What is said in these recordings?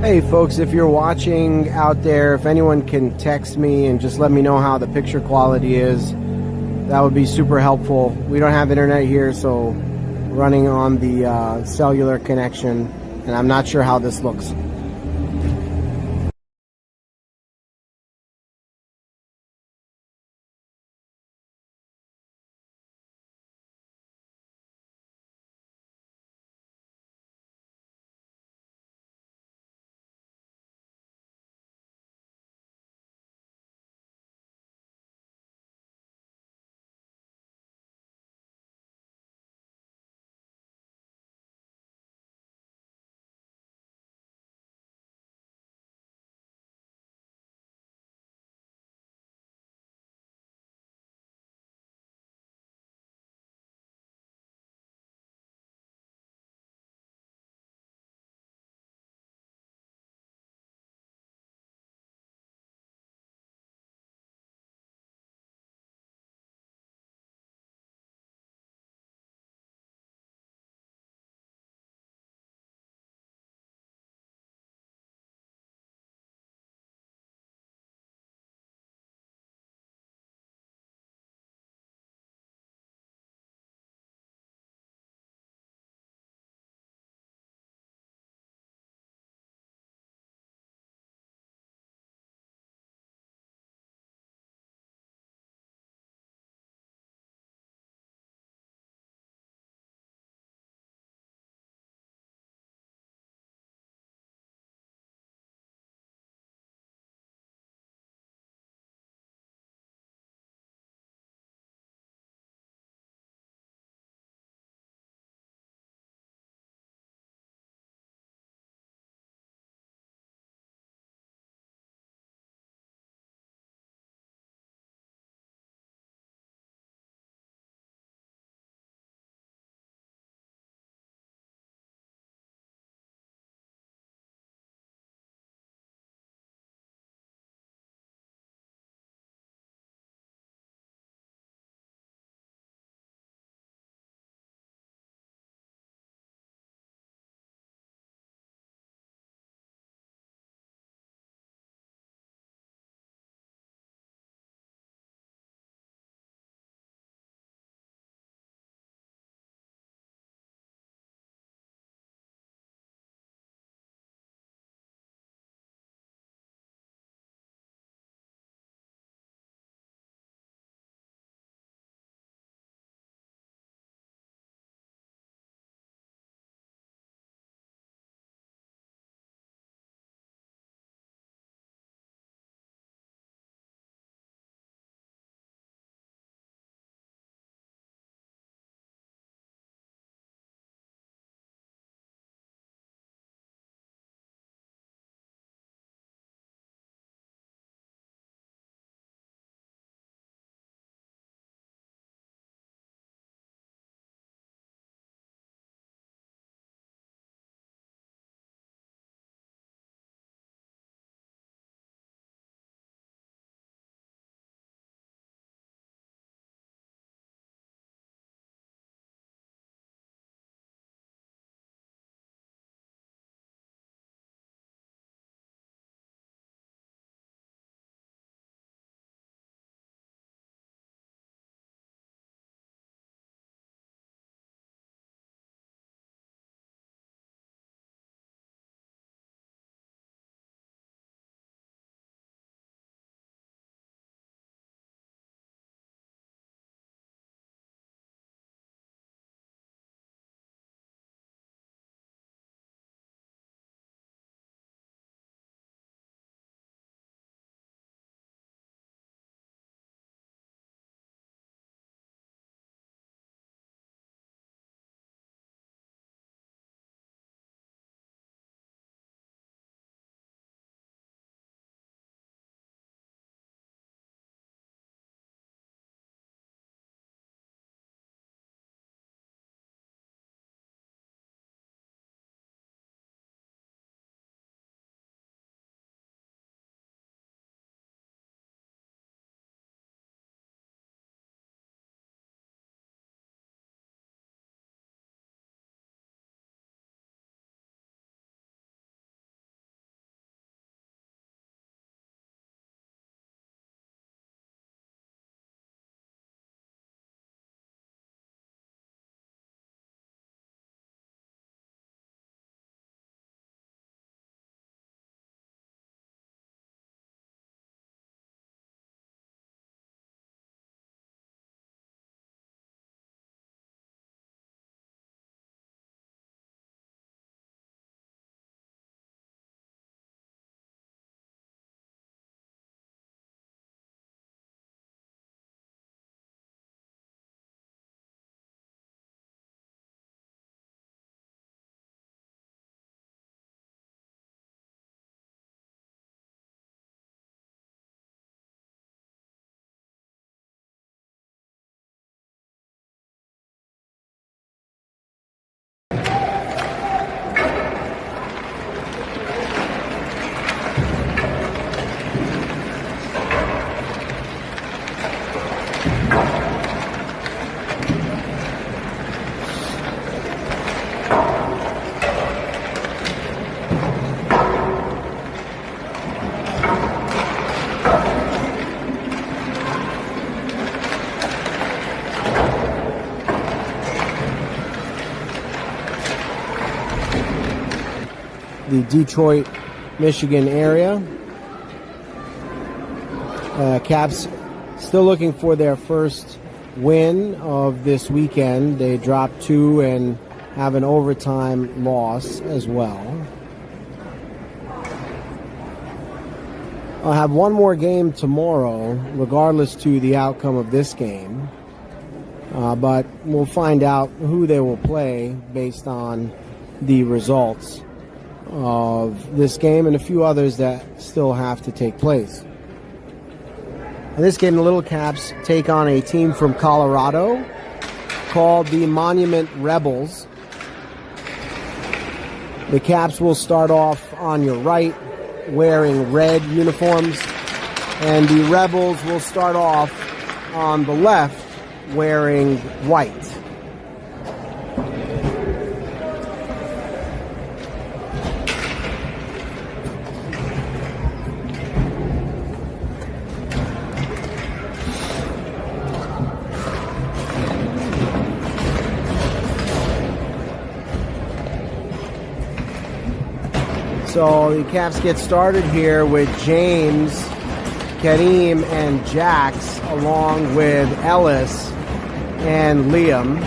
Hey folks, if you're watching out there, if anyone can text me and just let me know how the picture quality is, that would be super helpful. We don't have internet here, so running on the cellular connection, and I'm not sure how this looks. the Detroit, Michigan area. Caps still looking for their first win of this weekend. They dropped 2 and have an overtime loss as well. I'll have one more game tomorrow, regardless to the outcome of this game. But we'll find out who they will play based on the results of this game and a few others that still have to take place. In this game, the Little Caps take on a team from Colorado called the Monument Rebels. The Caps will start off on your right wearing red uniforms, and the Rebels will start off on the left wearing white. So the Caps get started here with James, Kareem, and Jax, along with Ellis and Liam.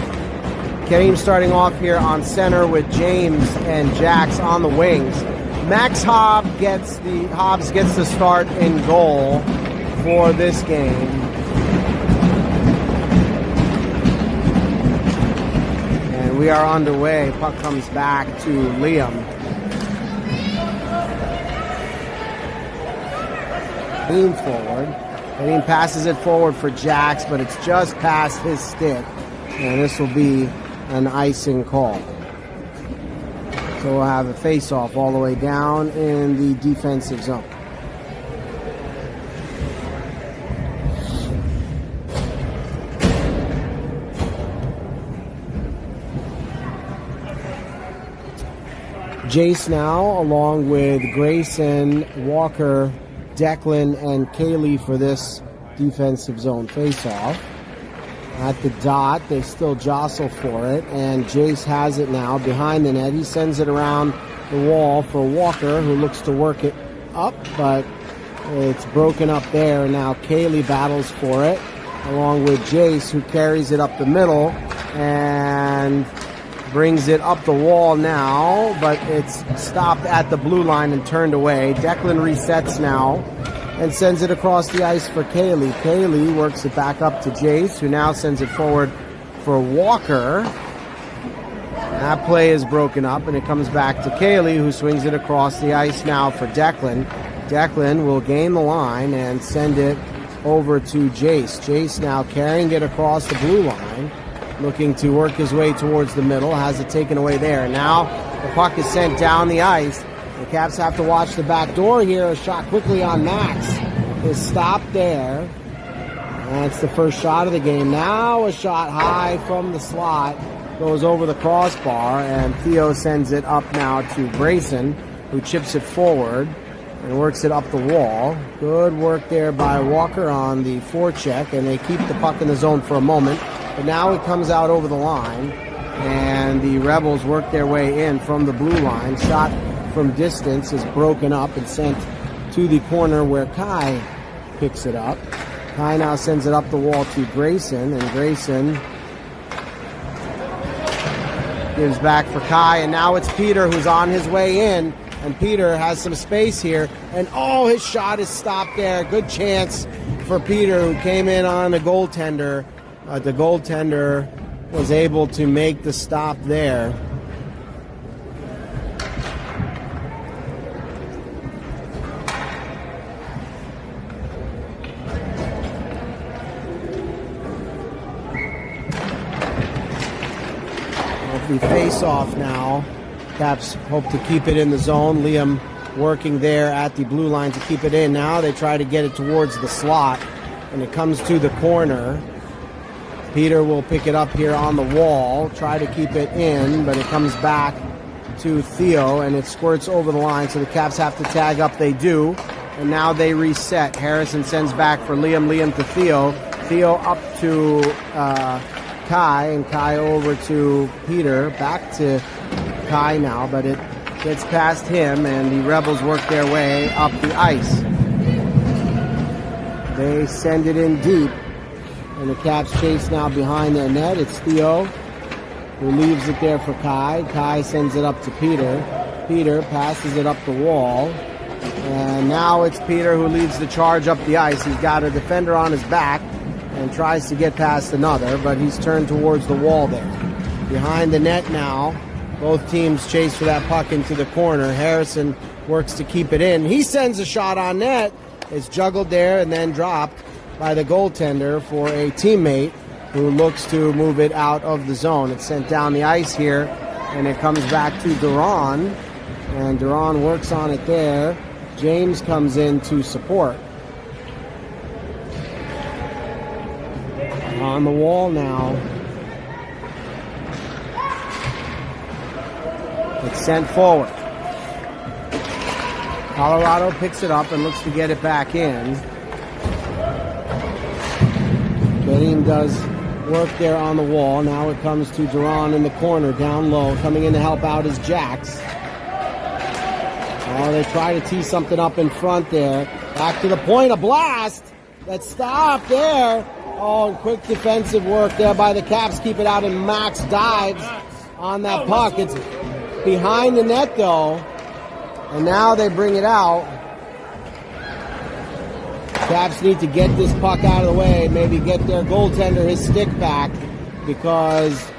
Kareem starting off here on center with James and Jax on the wings. Max Hobbs gets the start in goal for this game. And we are underway. Puck comes back to Liam. Forward. And he passes it forward for Jax, but it's just past his stick. And this will be an icing call. So we'll have a face-off all the way down in the defensive zone. Jace now, along with Grayson, Walker, Declan, and Kaylee for this defensive zone face-off. At the dot, they still jostle for it, and Jace has it now behind the net. He sends it around the wall for Walker, who looks to work it up, but it's broken up there, and now Kaylee battles for it, along with Jace, who carries it up the middle, and brings it up the wall now, but it's stopped at the blue line and turned away. Declan resets now and sends it across the ice for Kaylee. Kaylee works it back up to Jace, who now sends it forward for Walker. That play is broken up, and it comes back to Kaylee, who swings it across the ice now for Declan. Declan will gain the line and send it over to Jace. Jace now carrying it across the blue line, looking to work his way towards the middle, has it taken away there. Now the puck is sent down the ice. The Caps have to watch the back door here. A shot quickly on Max is stopped there. That's the first shot of the game. Now a shot high from the slot goes over the crossbar, and Theo sends it up now to Grayson, who chips it forward and works it up the wall. Good work there by Walker on the forecheck, and they keep the puck in the zone for a moment. But now it comes out over the line, and the Rebels work their way in from the blue line. Shot from distance is broken up and sent to the corner where Kai picks it up. Kai now sends it up the wall to Grayson, and Grayson gives back for Kai, and now it's Peter who's on his way in, and Peter has some space here, and his shot is stopped there. Good chance for Peter, who came in on the goaltender. The goaltender was able to make the stop there. The face-off now. Caps hope to keep it in the zone. Liam working there at the blue line to keep it in. Now they try to get it towards the slot, and it comes to the corner. Peter will pick it up here on the wall, try to keep it in, but it comes back to Theo, and it squirts over the line, so the Caps have to tag up. They do, and now they reset. Harrison sends back for Liam, Liam to Theo. Theo up to Kai, and Kai over to Peter. Back to Kai now, but it gets past him, and the Rebels work their way up the ice. They send it in deep, and the Caps chase now behind their net. It's Theo who leaves it there for Kai. Kai sends it up to Peter. Peter passes it up the wall. And now it's Peter who leads the charge up the ice. He's got a defender on his back and tries to get past another, but he's turned towards the wall there. Behind the net now, both teams chase for that puck into the corner. Harrison works to keep it in. He sends a shot on net. It's juggled there and then dropped by the goaltender for a teammate who looks to move it out of the zone. It's sent down the ice here, and it comes back to Duran, and Duran works on it there. James comes in to support. On the wall now. It's sent forward. Colorado picks it up and looks to get it back in. Game does work there on the wall. Now it comes to Duran in the corner, down low. Coming in to help out is Jax. Oh, they try to tee something up in front there. Back to the point, a blast! That stopped there. Oh, quick defensive work there by the Caps. Keep it out, and Max dives on that puck. It's behind the net, though. And now they bring it out. Caps need to get this puck out of the way, maybe get their goaltender his stick back, because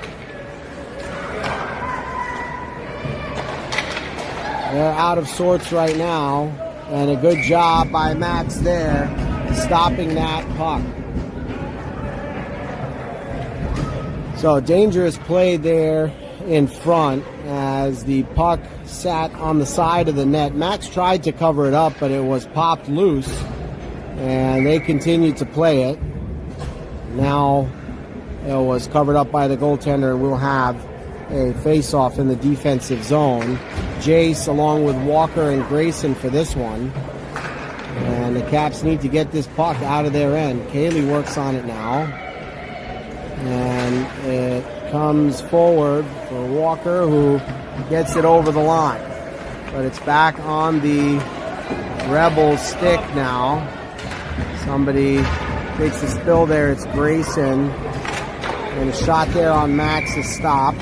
they're out of sorts right now. And a good job by Max there, stopping that puck. So dangerous play there in front as the puck sat on the side of the net. Max tried to cover it up, but it was popped loose, and they continued to play it. Now it was covered up by the goaltender, and we'll have a face-off in the defensive zone. Jace along with Walker and Grayson for this one. And the Caps need to get this puck out of their end. Kaylee works on it now. And it comes forward for Walker, who gets it over the line. But it's back on the Rebels stick now. Somebody takes the spill there. It's Grayson. And a shot there on Max is stopped.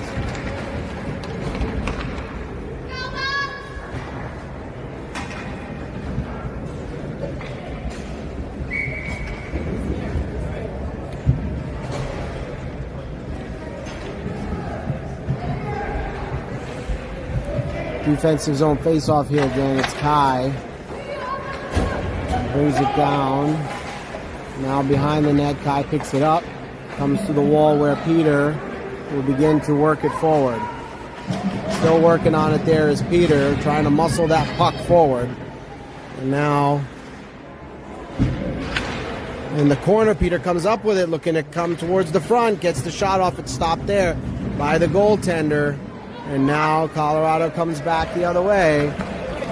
Defensive zone face-off here again. It's Kai. Brings it down. Now behind the net, Kai picks it up. Comes to the wall where Peter will begin to work it forward. Still working on it there is Peter, trying to muscle that puck forward. And now in the corner, Peter comes up with it, looking to come towards the front. Gets the shot off. It's stopped there by the goaltender. And now Colorado comes back the other way.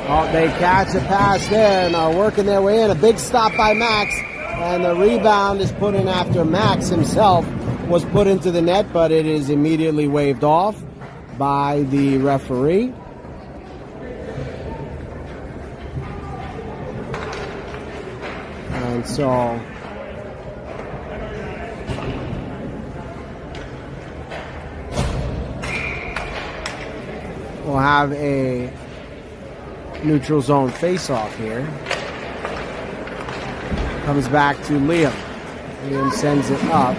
Oh, they catch a pass there and are working their way in. A big stop by Max. And the rebound is put in after Max himself was put into the net, but it is immediately waved off by the referee. And so we'll have a neutral zone face-off here. Comes back to Liam. Liam sends it up.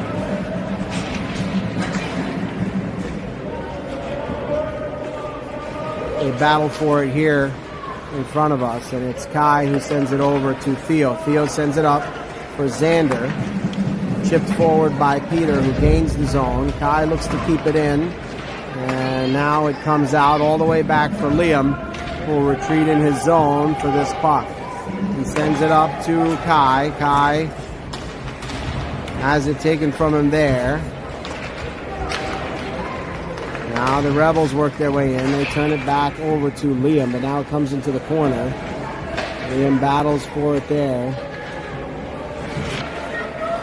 They battle for it here in front of us, and it's Kai who sends it over to Theo. Theo sends it up for Xander. Chipped forward by Peter, who gains the zone. Kai looks to keep it in. And now it comes out all the way back for Liam, who will retreat in his zone for this puck. He sends it up to Kai. Kai has it taken from him there. Now the Rebels work their way in. They turn it back over to Liam, but now it comes into the corner. Liam battles for it there.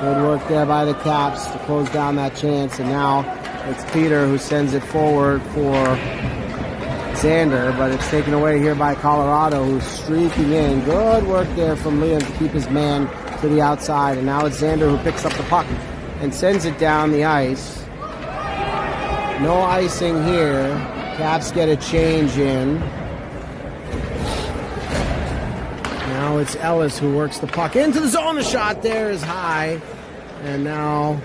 Good work there by the Caps to close down that chance, and now it's Peter who sends it forward for Xander, but it's taken away here by Colorado, who's streaking in. Good work there from Liam to keep his man to the outside, and now it's Xander who picks up the puck and sends it down the ice. No icing here. Caps get a change in. Now it's Ellis who works the puck into the zone. The shot there is high, and now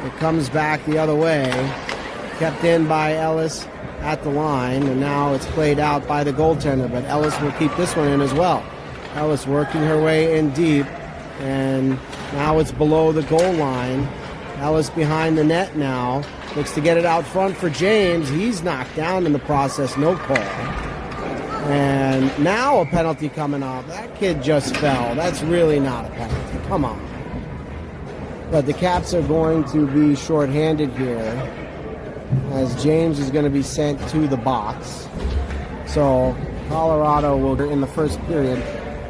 it comes back the other way. Kept in by Ellis at the line, and now it's played out by the goaltender, but Ellis will keep this one in as well. Ellis working her way in deep, and now it's below the goal line. Ellis behind the net now. Looks to get it out front for James. He's knocked down in the process. No call. And now a penalty coming off. That kid just fell. That's really not a penalty. Come on. But the Caps are going to be shorthanded here, as James is going to be sent to the box. So Colorado will, in the first period,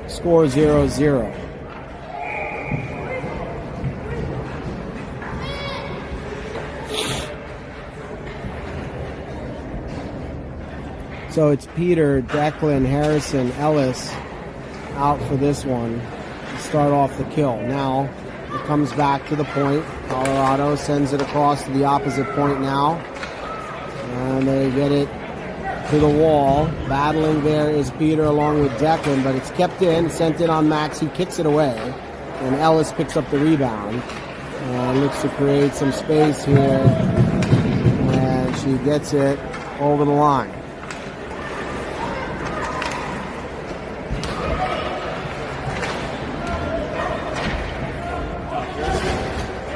score 0-0. So it's Peter, Declan, Harrison, Ellis out for this one to start off the kill. Now it comes back to the point. Colorado sends it across to the opposite point now. And they get it to the wall. Battling there is Peter along with Declan, but it's kept in, sent in on Max. He kicks it away, and Ellis picks up the rebound and looks to create some space here. And she gets it over the line.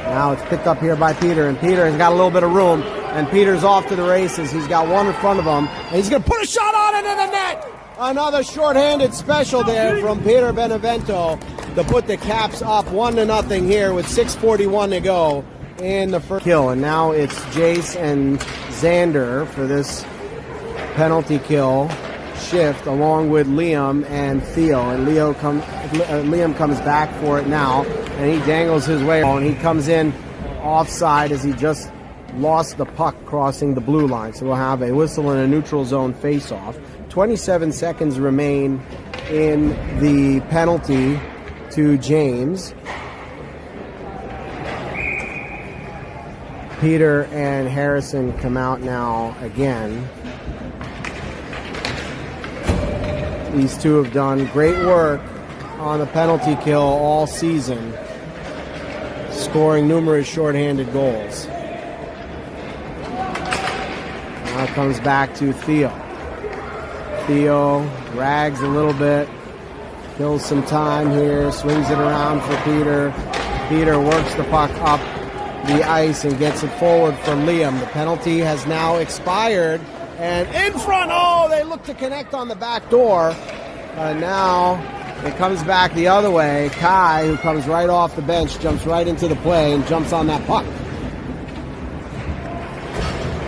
Now it's picked up here by Peter, and Peter has got a little bit of room, and Peter's off to the races. He's got one in front of him, and he's going to put a shot on it in the net. Another shorthanded special there from Peter Benevento to put the Caps up 1-0 here with 6:41 to go in the first kill. And now it's Jace and Xander for this penalty kill shift, along with Liam and Theo. And Liam comes back for it now, and he dangles his way, and he comes in offside as he just lost the puck crossing the blue line. So we'll have a whistle and a neutral zone face-off. 27 seconds remain in the penalty to James. Peter and Harrison come out now again. These two have done great work on the penalty kill all season, scoring numerous shorthanded goals. Now it comes back to Theo. Theo drags a little bit, kills some time here, swings it around for Peter. Peter works the puck up the ice and gets it forward for Liam. The penalty has now expired, and in front, they look to connect on the back door. Now it comes back the other way. Kai, who comes right off the bench, jumps right into the play and jumps on that puck.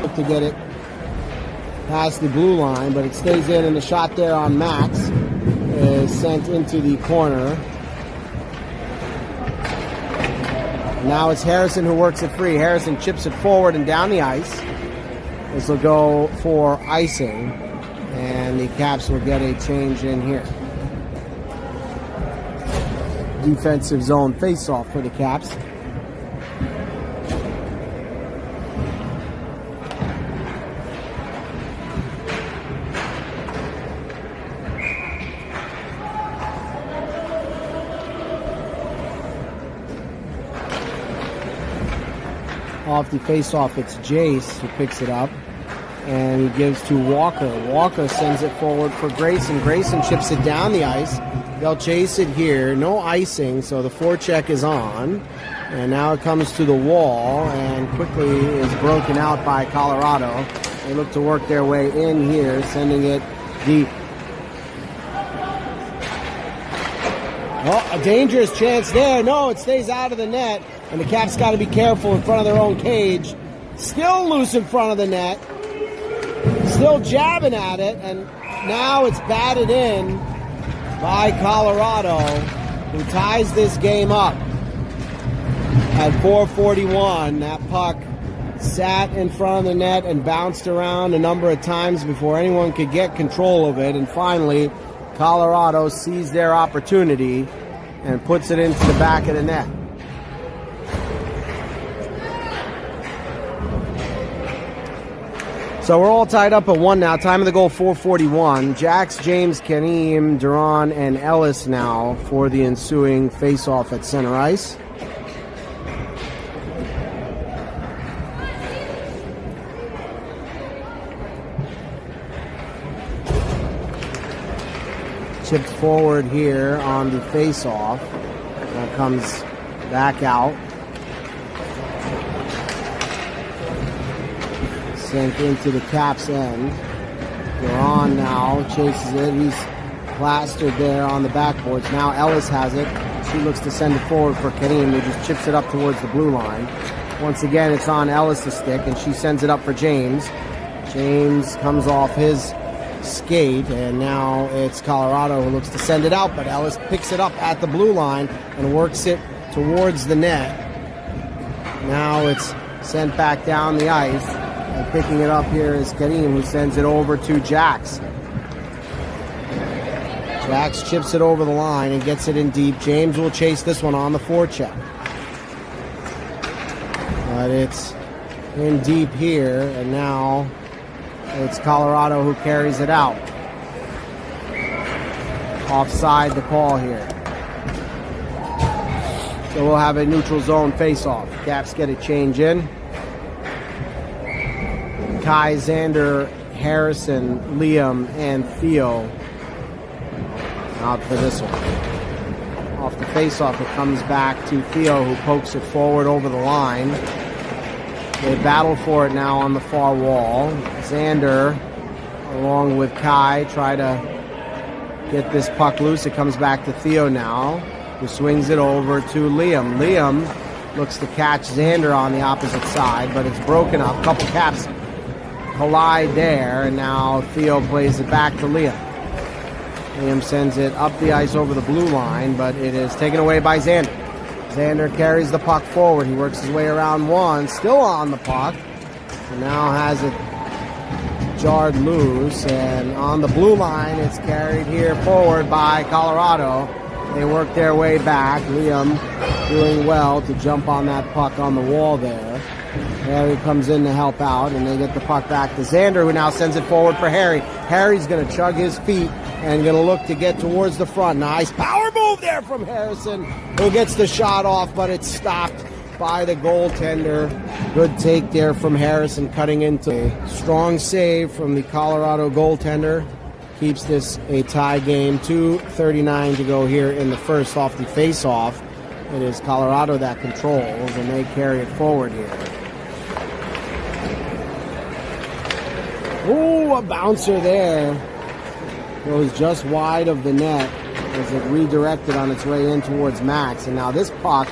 Look to get it past the blue line, but it stays in, and the shot there on Max is sent into the corner. Now it's Harrison who works it free. Harrison chips it forward and down the ice. This will go for icing, and the Caps will get a change in here. Defensive zone face-off for the Caps. Off the face-off, it's Jace who picks it up, and he gives to Walker. Walker sends it forward for Grayson. Grayson chips it down the ice. They'll chase it here. No icing, so the forecheck is on. And now it comes to the wall and quickly is broken out by Colorado. They look to work their way in here, sending it deep. Oh, a dangerous chance there. No, it stays out of the net. And the Caps got to be careful in front of their own cage. Still loose in front of the net. Still jabbing at it. And now it's batted in by Colorado, who ties this game up at 4:41. That puck sat in front of the net and bounced around a number of times before anyone could get control of it. And finally, Colorado sees their opportunity and puts it into the back of the net. So we're all tied up at 1 now. Time of the goal, 4:41. Jax, James, Kareem, Duran, and Ellis now for the ensuing face-off at center ice. Chipped forward here on the face-off. That comes back out. Sent into the Caps end. Duran now chases it. He's plastered there on the backboards. Now Ellis has it. She looks to send it forward for Kareem, who just chips it up towards the blue line. Once again, it's on Ellis to stick, and she sends it up for James. James comes off his skate, and now it's Colorado who looks to send it out, but Ellis picks it up at the blue line and works it towards the net. Now it's sent back down the ice, and picking it up here is Kareem, who sends it over to Jax. Jax chips it over the line and gets it in deep. James will chase this one on the forecheck, but it's in deep here, and now it's Colorado who carries it out. Offside the call here. So we'll have a neutral zone face-off. Caps get a change in. Kai, Xander, Harrison, Liam, and Theo out for this one. Off the face-off, it comes back to Theo, who pokes it forward over the line. They battle for it now on the far wall. Xander, along with Kai, try to get this puck loose. It comes back to Theo now, who swings it over to Liam. Liam looks to catch Xander on the opposite side, but it's broken up. A couple Caps collide there, and now Theo plays it back to Liam. Liam sends it up the ice over the blue line, but it is taken away by Xander. Xander carries the puck forward. He works his way around one, still on the puck, and now has it jarred loose, and on the blue line it's carried here forward by Colorado. They work their way back. Liam doing well to jump on that puck on the wall there. Harry comes in to help out, and they get the puck back to Xander, who now sends it forward for Harry. Harry's going to chug his feet and going to look to get towards the front. Nice power move there from Harrison, who gets the shot off, but it's stopped by the goaltender. Good take there from Harrison, cutting into a strong save from the Colorado goaltender. Keeps this a tie game. 2:39 to go here in the first off the face-off. It is Colorado that controls, and they carry it forward here. Ooh, a bouncer there. Goes just wide of the net as it redirected on its way in towards Max. And now this puck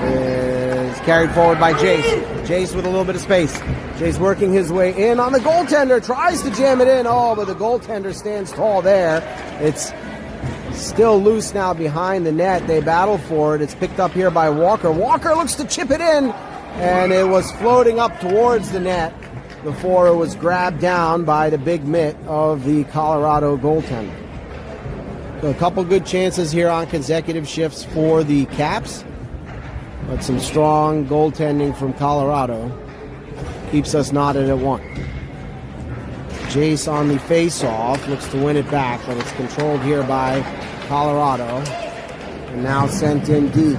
is carried forward by Jace. Jace with a little bit of space. Jace working his way in on the goaltender. Tries to jam it in. Oh, but the goaltender stands tall there. It's still loose now behind the net. They battle for it. It's picked up here by Walker. Walker looks to chip it in, and it was floating up towards the net before it was grabbed down by the big mitt of the Colorado goaltender. So a couple good chances here on consecutive shifts for the Caps, but some strong goaltending from Colorado keeps us knotted at 1. Jace on the face-off looks to win it back, but it's controlled here by Colorado, and now sent in deep.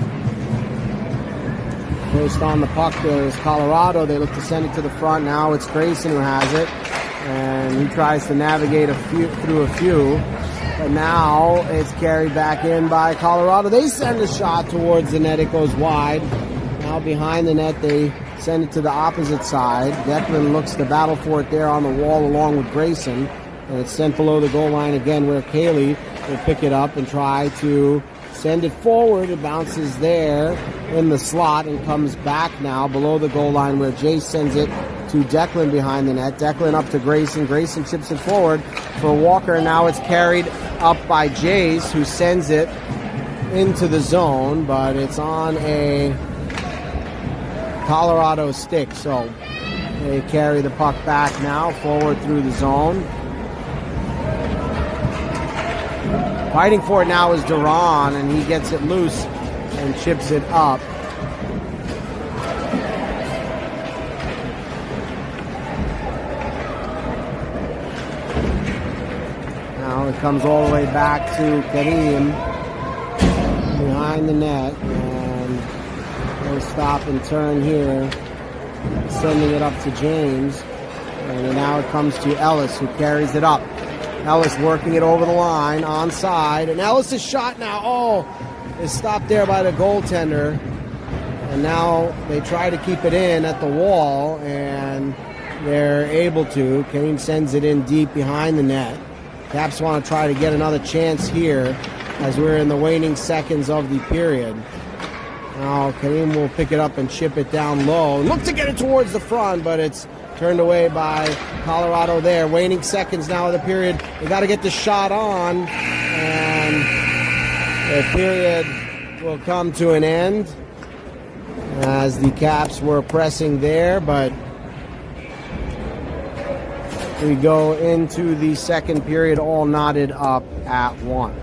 First on the puck there is Colorado. They look to send it to the front. Now it's Grayson who has it, and he tries to navigate through a few. But now it's carried back in by Colorado. They send a shot towards the net. It goes wide. Now behind the net, they send it to the opposite side. Declan looks to battle for it there on the wall along with Grayson, and it's sent below the goal line again, where Kaylee will pick it up and try to send it forward. It bounces there in the slot and comes back now below the goal line, where Jace sends it to Declan behind the net. Declan up to Grayson. Grayson chips it forward for Walker. Now it's carried up by Jace, who sends it into the zone, but it's on a Colorado stick. So they carry the puck back now, forward through the zone. Fighting for it now is Duran, and he gets it loose and chips it up. Now it comes all the way back to Karim behind the net, and they'll stop and turn here, sending it up to James, and now it comes to Ellis, who carries it up. Ellis working it over the line, onside, and Ellis' shot now, is stopped there by the goaltender, and now they try to keep it in at the wall, and they're able to. Kane sends it in deep behind the net. Caps want to try to get another chance here as we're in the waning seconds of the period. Now Kareem will pick it up and chip it down low. Look to get it towards the front, but it's turned away by Colorado there. Waning seconds now of the period. They got to get the shot on, and the period will come to an end as the Caps were pressing there, but we go into the second period all knotted up at 1.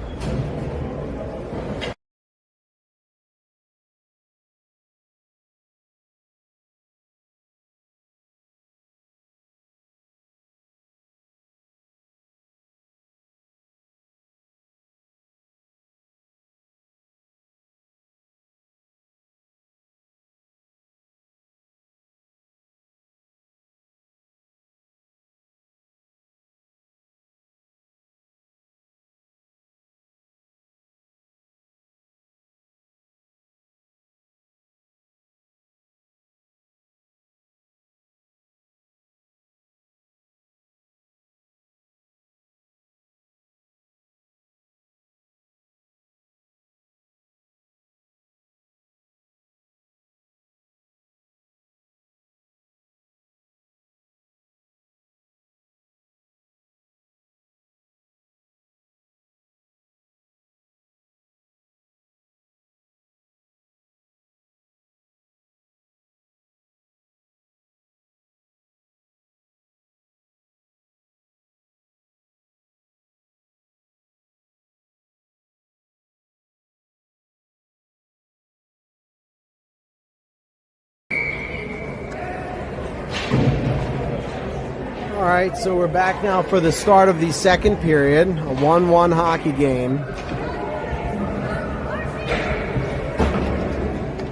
All right, so we're back now for the start of the second period, a 1-1 hockey game.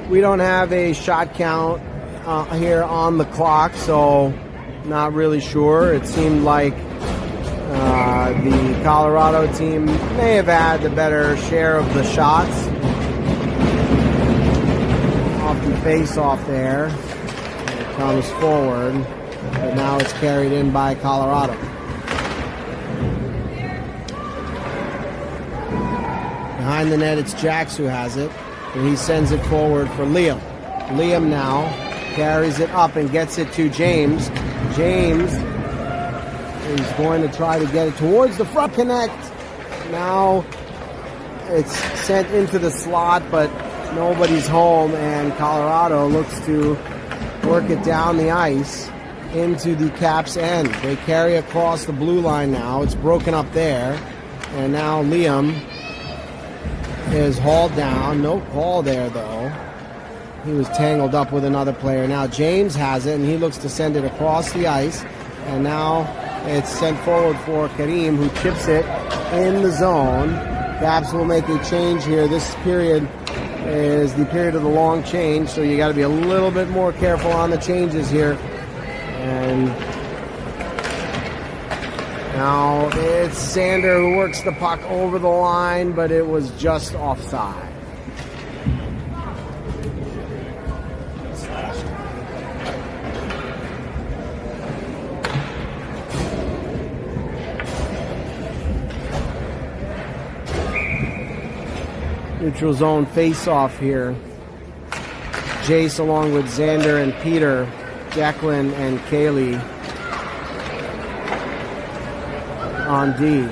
We don't have a shot count here on the clock, so not really sure. It seemed like the Colorado team may have had the better share of the shots off the face-off there. It comes forward. But now it's carried in by Colorado. Behind the net, it's Jax who has it, and he sends it forward for Liam. Liam now carries it up and gets it to James. James is going to try to get it towards the front connect. Now it's sent into the slot, but nobody's home, and Colorado looks to work it down the ice into the Caps' end. They carry across the blue line now. It's broken up there. And now Liam is hauled down. No call there, though. He was tangled up with another player. Now James has it, and he looks to send it across the ice. And now it's sent forward for Karim, who chips it in the zone. Caps will make a change here. This period is the period of the long change, so you got to be a little bit more careful on the changes here. And now it's Sander who works the puck over the line, but it was just offside. Neutral zone face-off here. Jace along with Xander and Peter, Declan and Kaylee on D.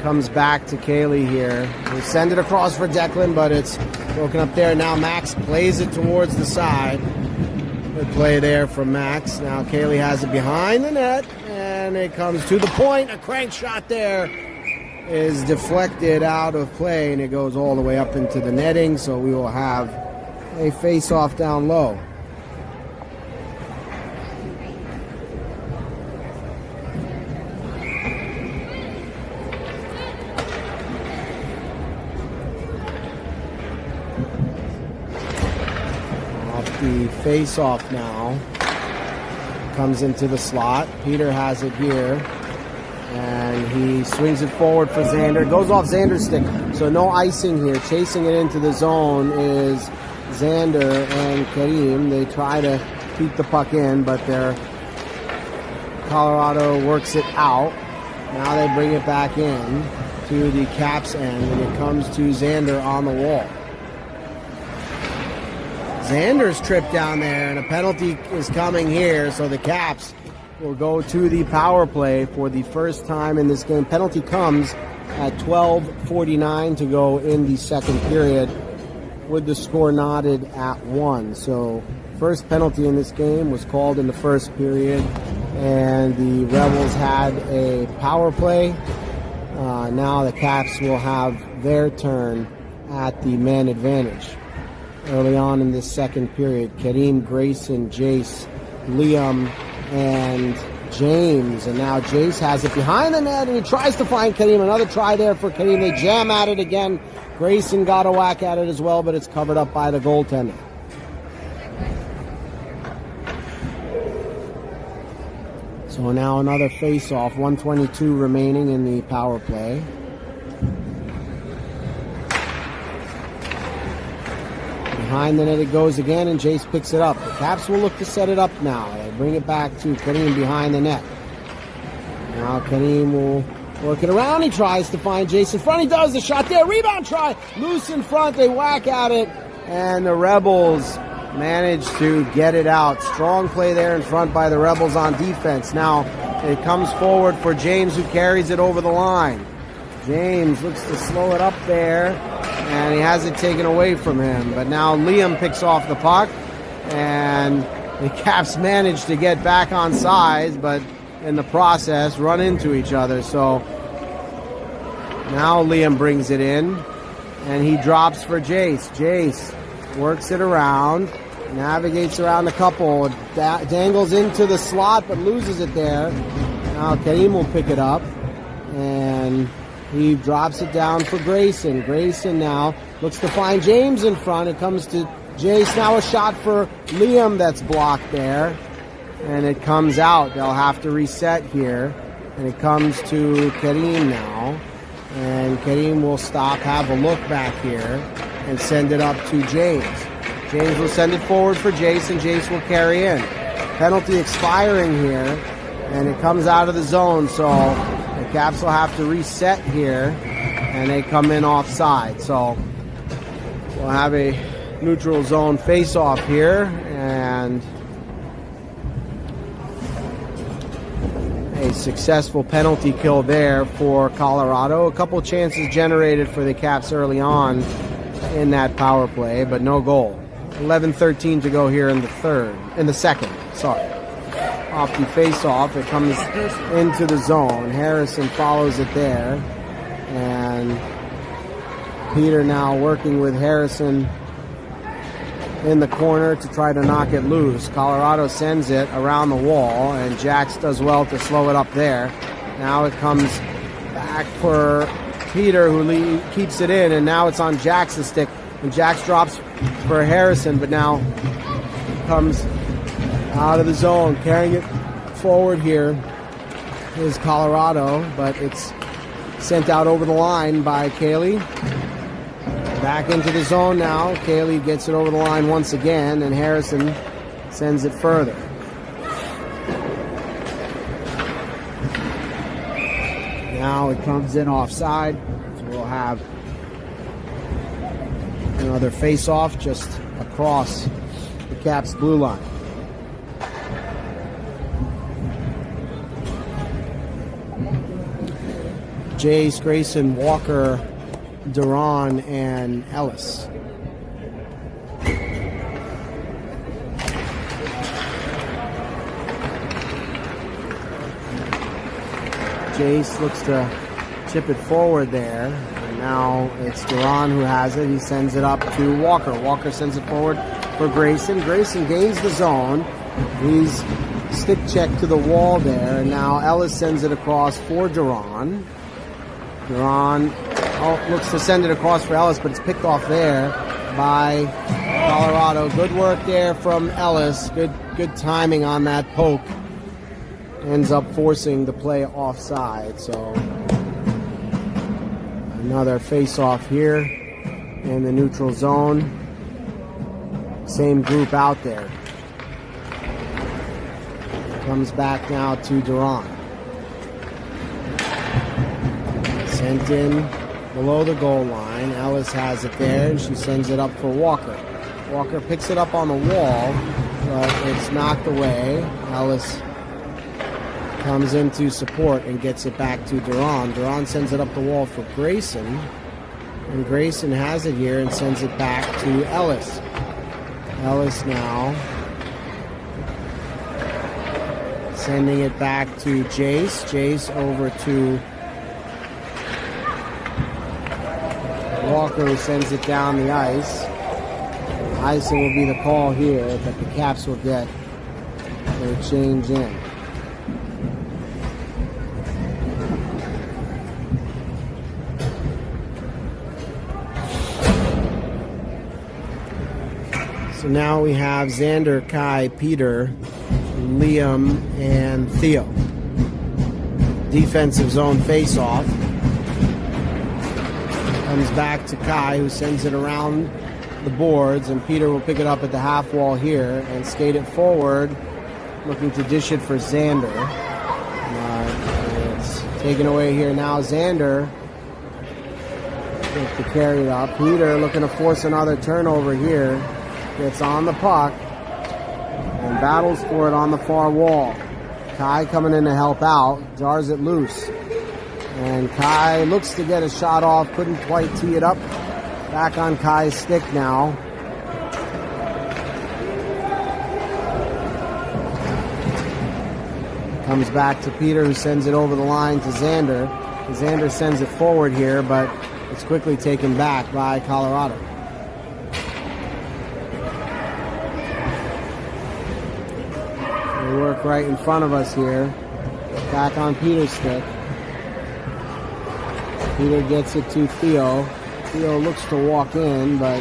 Comes back to Kaylee here. We send it across for Declan, but it's broken up there. Now Max plays it towards the side. Good play there from Max. Now Kaylee has it behind the net, and it comes to the point. A crank shot there is deflected out of play, and it goes all the way up into the netting, so we will have a face-off down low. The face-off now comes into the slot. Peter has it here, and he swings it forward for Xander. It goes off Xander's stick, so no icing here. Chasing it into the zone is Xander and Kareem. They try to keep the puck in, but Colorado works it out. Now they bring it back in to the Caps end, and it comes to Xander on the wall. Xander's tripped down there, and a penalty is coming here, so the Caps will go to the power play for the first time in this game. Penalty comes at 12:49 to go in the second period, with the score knotted at 1. So first penalty in this game was called in the first period, and the Rebels had a power play. Now the Caps will have their turn at the man advantage. Early on in this second period, Kareem, Grayson, Jace, Liam, and James. And now Jace has it behind the net, and he tries to find Kareem. Another try there for Kareem. They jam at it again. Grayson got a whack at it as well, but it's covered up by the goaltender. So now another face-off. 1:22 remaining in the power play. Behind the net it goes again, and Jace picks it up. The Caps will look to set it up now. They bring it back to Kareem behind the net. Now Kareem will work it around. He tries to find Jace in front. He does. The shot there. Rebound try. Loose in front. They whack at it, and the Rebels manage to get it out. Strong play there in front by the Rebels on defense. Now it comes forward for James, who carries it over the line. James looks to slow it up there, and he has it taken away from him. But now Liam picks off the puck, and the Caps manage to get back on sides, but in the process run into each other. So now Liam brings it in, and he drops for Jace. Jace works it around, navigates around a couple, dangles into the slot, but loses it there. Now Kareem will pick it up, and he drops it down for Grayson. Grayson now looks to find James in front. It comes to Jace. Now a shot for Liam that's blocked there, and it comes out. They'll have to reset here, and it comes to Kareem now, and Kareem will stop, have a look back here, and send it up to James. James will send it forward for Jace, and Jace will carry in. Penalty expiring here, and it comes out of the zone, so the Caps will have to reset here, and they come in offside. So we'll have a neutral zone face-off here, and a successful penalty kill there for Colorado. A couple chances generated for the Caps early on in that power play, but no goal. 11:13 to go here in the second. Off the face-off, it comes into the zone. Harrison follows it there, and Peter now working with Harrison in the corner to try to knock it loose. Colorado sends it around the wall, and Jax does well to slow it up there. Now it comes back for Peter, who keeps it in, and now it's on Jax's stick, and Jax drops for Harrison, but now comes out of the zone. Carrying it forward here is Colorado, but it's sent out over the line by Kaylee. Back into the zone now. Kaylee gets it over the line once again, and Harrison sends it further. Now it comes in offside, so we'll have another face-off just across the Caps blue line. Jace, Grayson, Walker, Duran, and Ellis. Jace looks to chip it forward there. And now it's Duran who has it. He sends it up to Walker. Walker sends it forward for Grayson. Grayson gains the zone. He's stick check to the wall there. And now Ellis sends it across for Duran. Duran looks to send it across for Ellis, but it's picked off there by Colorado. Good work there from Ellis. Good timing on that poke. Ends up forcing the play offside. So another face-off here in the neutral zone. Same group out there. Comes back now to Duran. Sent in below the goal line. Ellis has it there, and she sends it up for Walker. Walker picks it up on the wall, but it's knocked away. Ellis comes into support and gets it back to Duran. Duran sends it up the wall for Grayson, and Grayson has it here and sends it back to Ellis. Ellis now sending it back to Jace. Jace over to Walker, who sends it down the ice. Icing will be the call here, but the Caps will get a change in. So now we have Xander, Kai, Peter, Liam, and Theo. Defensive zone face-off. Comes back to Kai, who sends it around the boards, and Peter will pick it up at the half wall here and skate it forward, looking to dish it for Xander. It's taken away here now. Xander to carry it up. Peter looking to force another turnover here. Gets on the puck and battles for it on the far wall. Kai coming in to help out, jars it loose. And Kai looks to get a shot off, couldn't quite tee it up. Back on Kai's stick now. Comes back to Peter, who sends it over the line to Xander. Xander sends it forward here, but it's quickly taken back by Colorado. They work right in front of us here. Back on Peter's stick. Peter gets it to Theo. Theo looks to walk in, but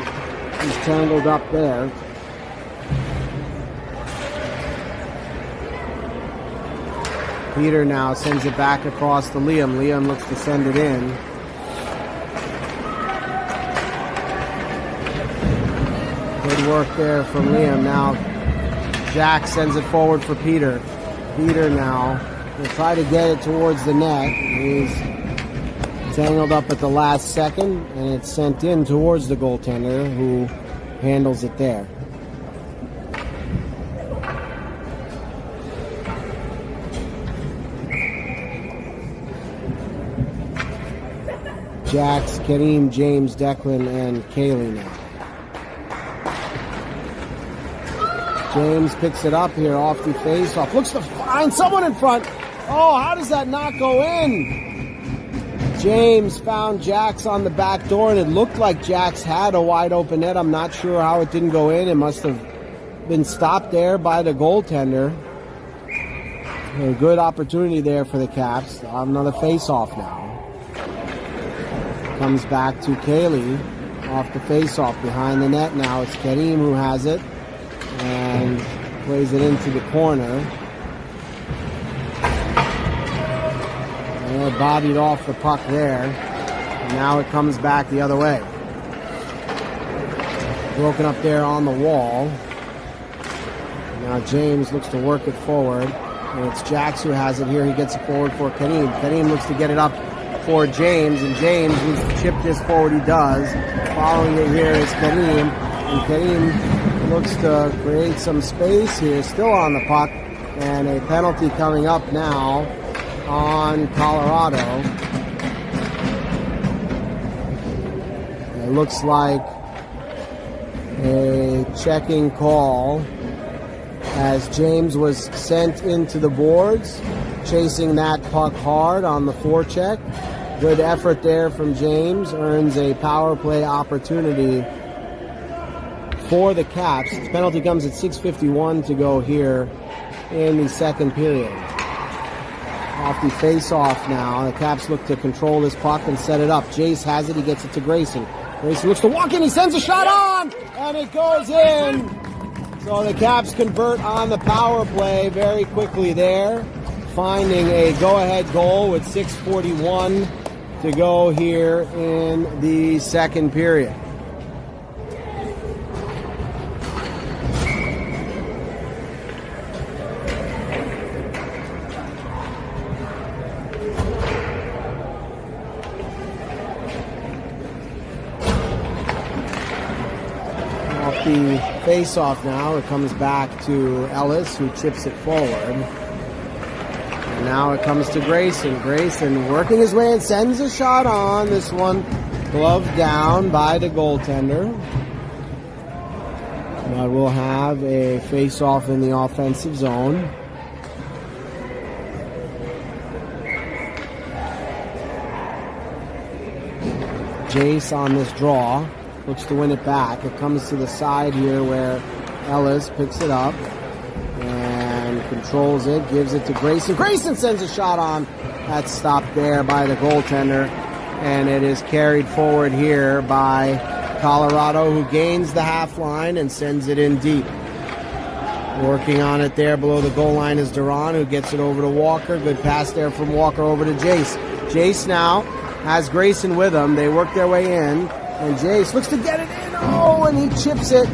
he's tangled up there. Peter now sends it back across to Liam. Liam looks to send it in. Good work there from Liam. Now Jack sends it forward for Peter. Peter now will try to get it towards the net. He's tangled up at the last second, and it's sent in towards the goaltender, who handles it there. Jax, Kareem, James, Declan, and Kaylee now. James picks it up here off the face-off. Looks to find someone in front. Oh, how does that not go in? James found Jax on the back door, and it looked like Jax had a wide open net. I'm not sure how it didn't go in. It must have been stopped there by the goaltender. A good opportunity there for the Caps. Another face-off now. Comes back to Kaylee off the face-off behind the net now. It's Kareem who has it and plays it into the corner. And they're bodied off the puck there. And now it comes back the other way. Broken up there on the wall. Now James looks to work it forward. And it's Jax who has it here. He gets it forward for Kareem. Kareem looks to get it up for James, and James needs to chip this forward. He does. Following it here is Kareem, and Kareem looks to create some space here, still on the puck, and a penalty coming up now on Colorado. It looks like a checking call as James was sent into the boards, chasing that puck hard on the forecheck. Good effort there from James, earns a power play opportunity for the Caps. The penalty comes at 6:51 to go here in the second period. Off the face-off now, the Caps look to control this puck and set it up. Jace has it, he gets it to Grayson. Grayson looks to walk in, he sends a shot on, and it goes in. So the Caps convert on the power play very quickly there, finding a go-ahead goal with 6:41 to go here in the second period. Off the face-off now, it comes back to Ellis, who chips it forward. And now it comes to Grayson. Grayson working his way and sends a shot on. This one gloved down by the goaltender. But we'll have a face-off in the offensive zone. Jace on this draw. Looks to win it back. It comes to the side here where Ellis picks it up and controls it, gives it to Grayson. Grayson sends a shot on. That's stopped there by the goaltender, and it is carried forward here by Colorado, who gains the half line and sends it in deep. Working on it there below the goal line is Duran, who gets it over to Walker. Good pass there from Walker over to Jace. Jace now has Grayson with him. They work their way in. And Jace looks to get it in. Oh, and he chips it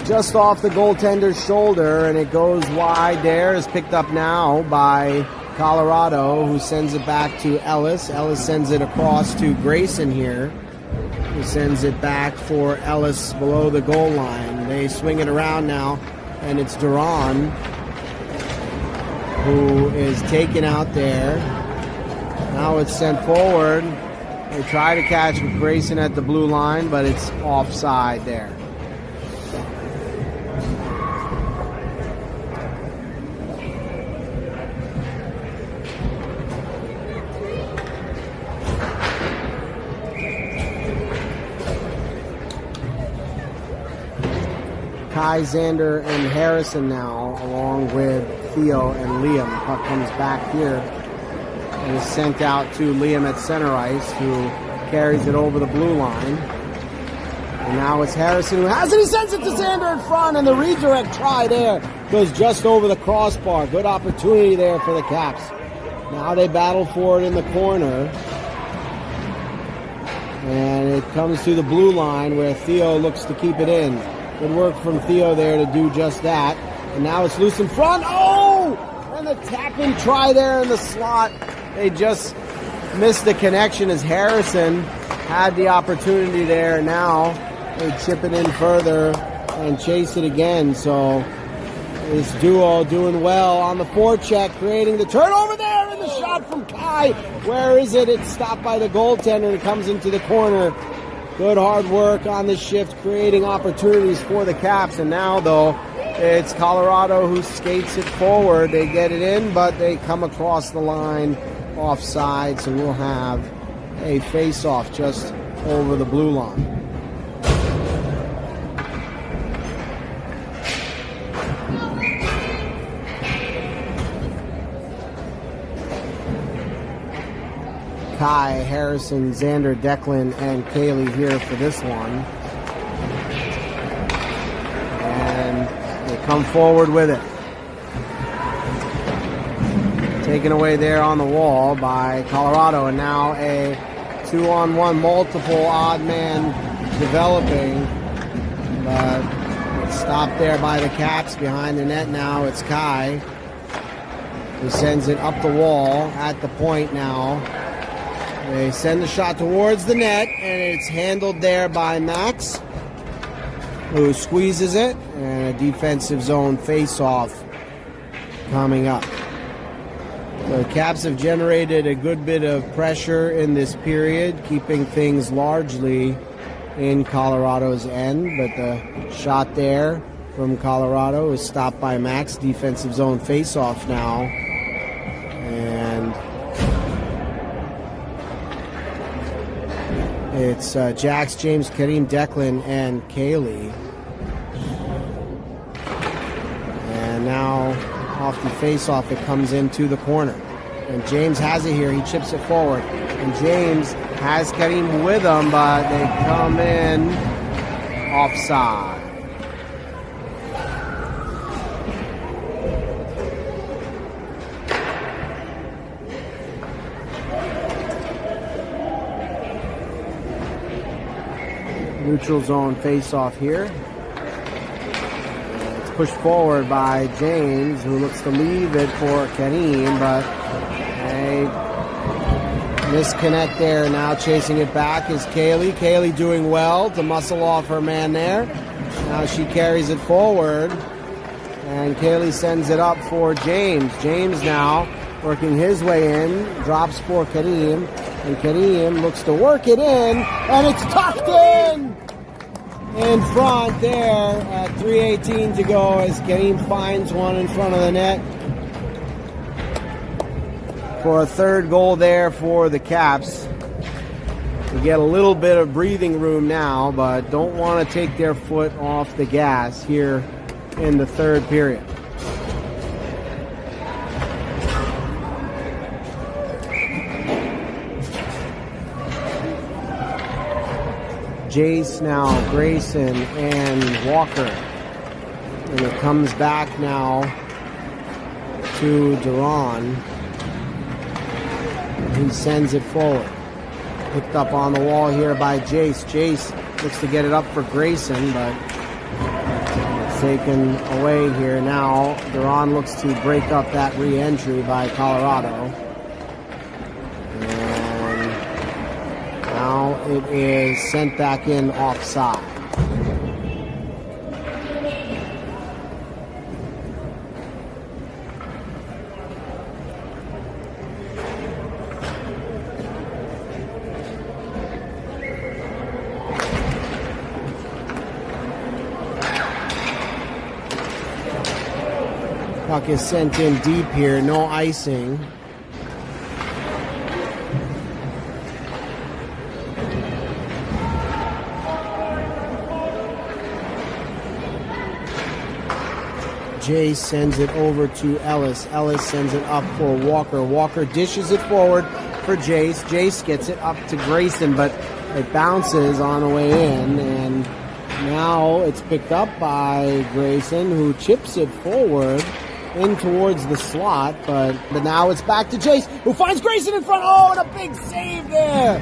just off the goaltender's shoulder, and it goes wide there. Is picked up now by Colorado, who sends it back to Ellis. Ellis sends it across to Grayson here, who sends it back for Ellis below the goal line. They swing it around now, and it's Duran who is taken out there. Now it's sent forward. They try to catch with Grayson at the blue line, but it's offside there. Kai, Xander, and Harrison now, along with Theo and Liam. Puck comes back here and is sent out to Liam at center ice, who carries it over the blue line. And now it's Harrison who has it. He sends it to Xander in front, and the redirect try there goes just over the crossbar. Good opportunity there for the Caps. Now they battle for it in the corner. And it comes to the blue line where Theo looks to keep it in. Good work from Theo there to do just that. And now it's loose in front. Oh! And the tap-in try there in the slot. They just missed the connection as Harrison had the opportunity there. Now they chip it in further and chase it again. So this duo doing well on the forecheck, creating the turnover there, and the shot from Kai. Where is it? It's stopped by the goaltender, and it comes into the corner. Good hard work on this shift, creating opportunities for the Caps. And now, though, it's Colorado who skates it forward. They get it in, but they come across the line offside, so we'll have a face-off just over the blue line. Kai, Harrison, Xander, Declan, and Kaylee here for this one. And they come forward with it. Taken away there on the wall by Colorado, and now a 2-on-1 multiple odd man developing, but it's stopped there by the Caps behind the net. Now it's Kai who sends it up the wall at the point now. They send the shot towards the net, and it's handled there by Max, who squeezes it, and a defensive zone face-off coming up. So the Caps have generated a good bit of pressure in this period, keeping things largely in Colorado's end, but the shot there from Colorado is stopped by Max. Defensive zone face-off now. And it's Jax, James, Kareem, Declan, and Kaylee. And now off the face-off, it comes into the corner. And James has it here. He chips it forward. And James has Kareem with him, but they come in offside. Neutral zone face-off here. It's pushed forward by James, who looks to leave it for Kareem, but a misconnect there. Now chasing it back is Kaylee. Kaylee doing well to muscle off her man there. Now she carries it forward, and Kaylee sends it up for James. James now working his way in, drops for Kareem, and Kareem looks to work it in, and it's tucked in front there at 3:18 to go as Kareem finds one in front of the net for a third goal there for the Caps. We get a little bit of breathing room now, but don't want to take their foot off the gas here in the third period. Jace now, Grayson, and Walker. And it comes back now to Duran. He sends it forward. Picked up on the wall here by Jace. Jace looks to get it up for Grayson, but it's taken away here now. Duran looks to break up that re-entry by Colorado. Now it is sent back in offside. Puck is sent in deep here, no icing. Jace sends it over to Ellis. Ellis sends it up for Walker. Walker dishes it forward for Jace. Jace gets it up to Grayson, but it bounces on the way in. And now it's picked up by Grayson, who chips it forward in towards the slot. But now it's back to Jace, who finds Grayson in front. Oh, and a big save there.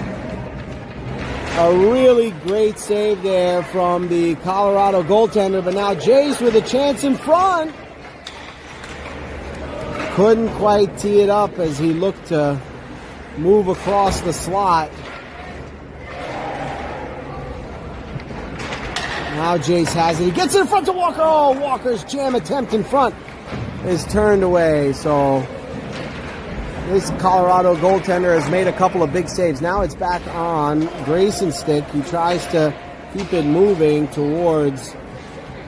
A really great save there from the Colorado goaltender, but now Jace with a chance in front. Couldn't quite tee it up as he looked to move across the slot. Now Jace has it. He gets it in front to Walker. Oh, Walker's jam attempt in front is turned away. So this Colorado goaltender has made a couple of big saves. Now it's back on Grayson's stick. He tries to keep it moving towards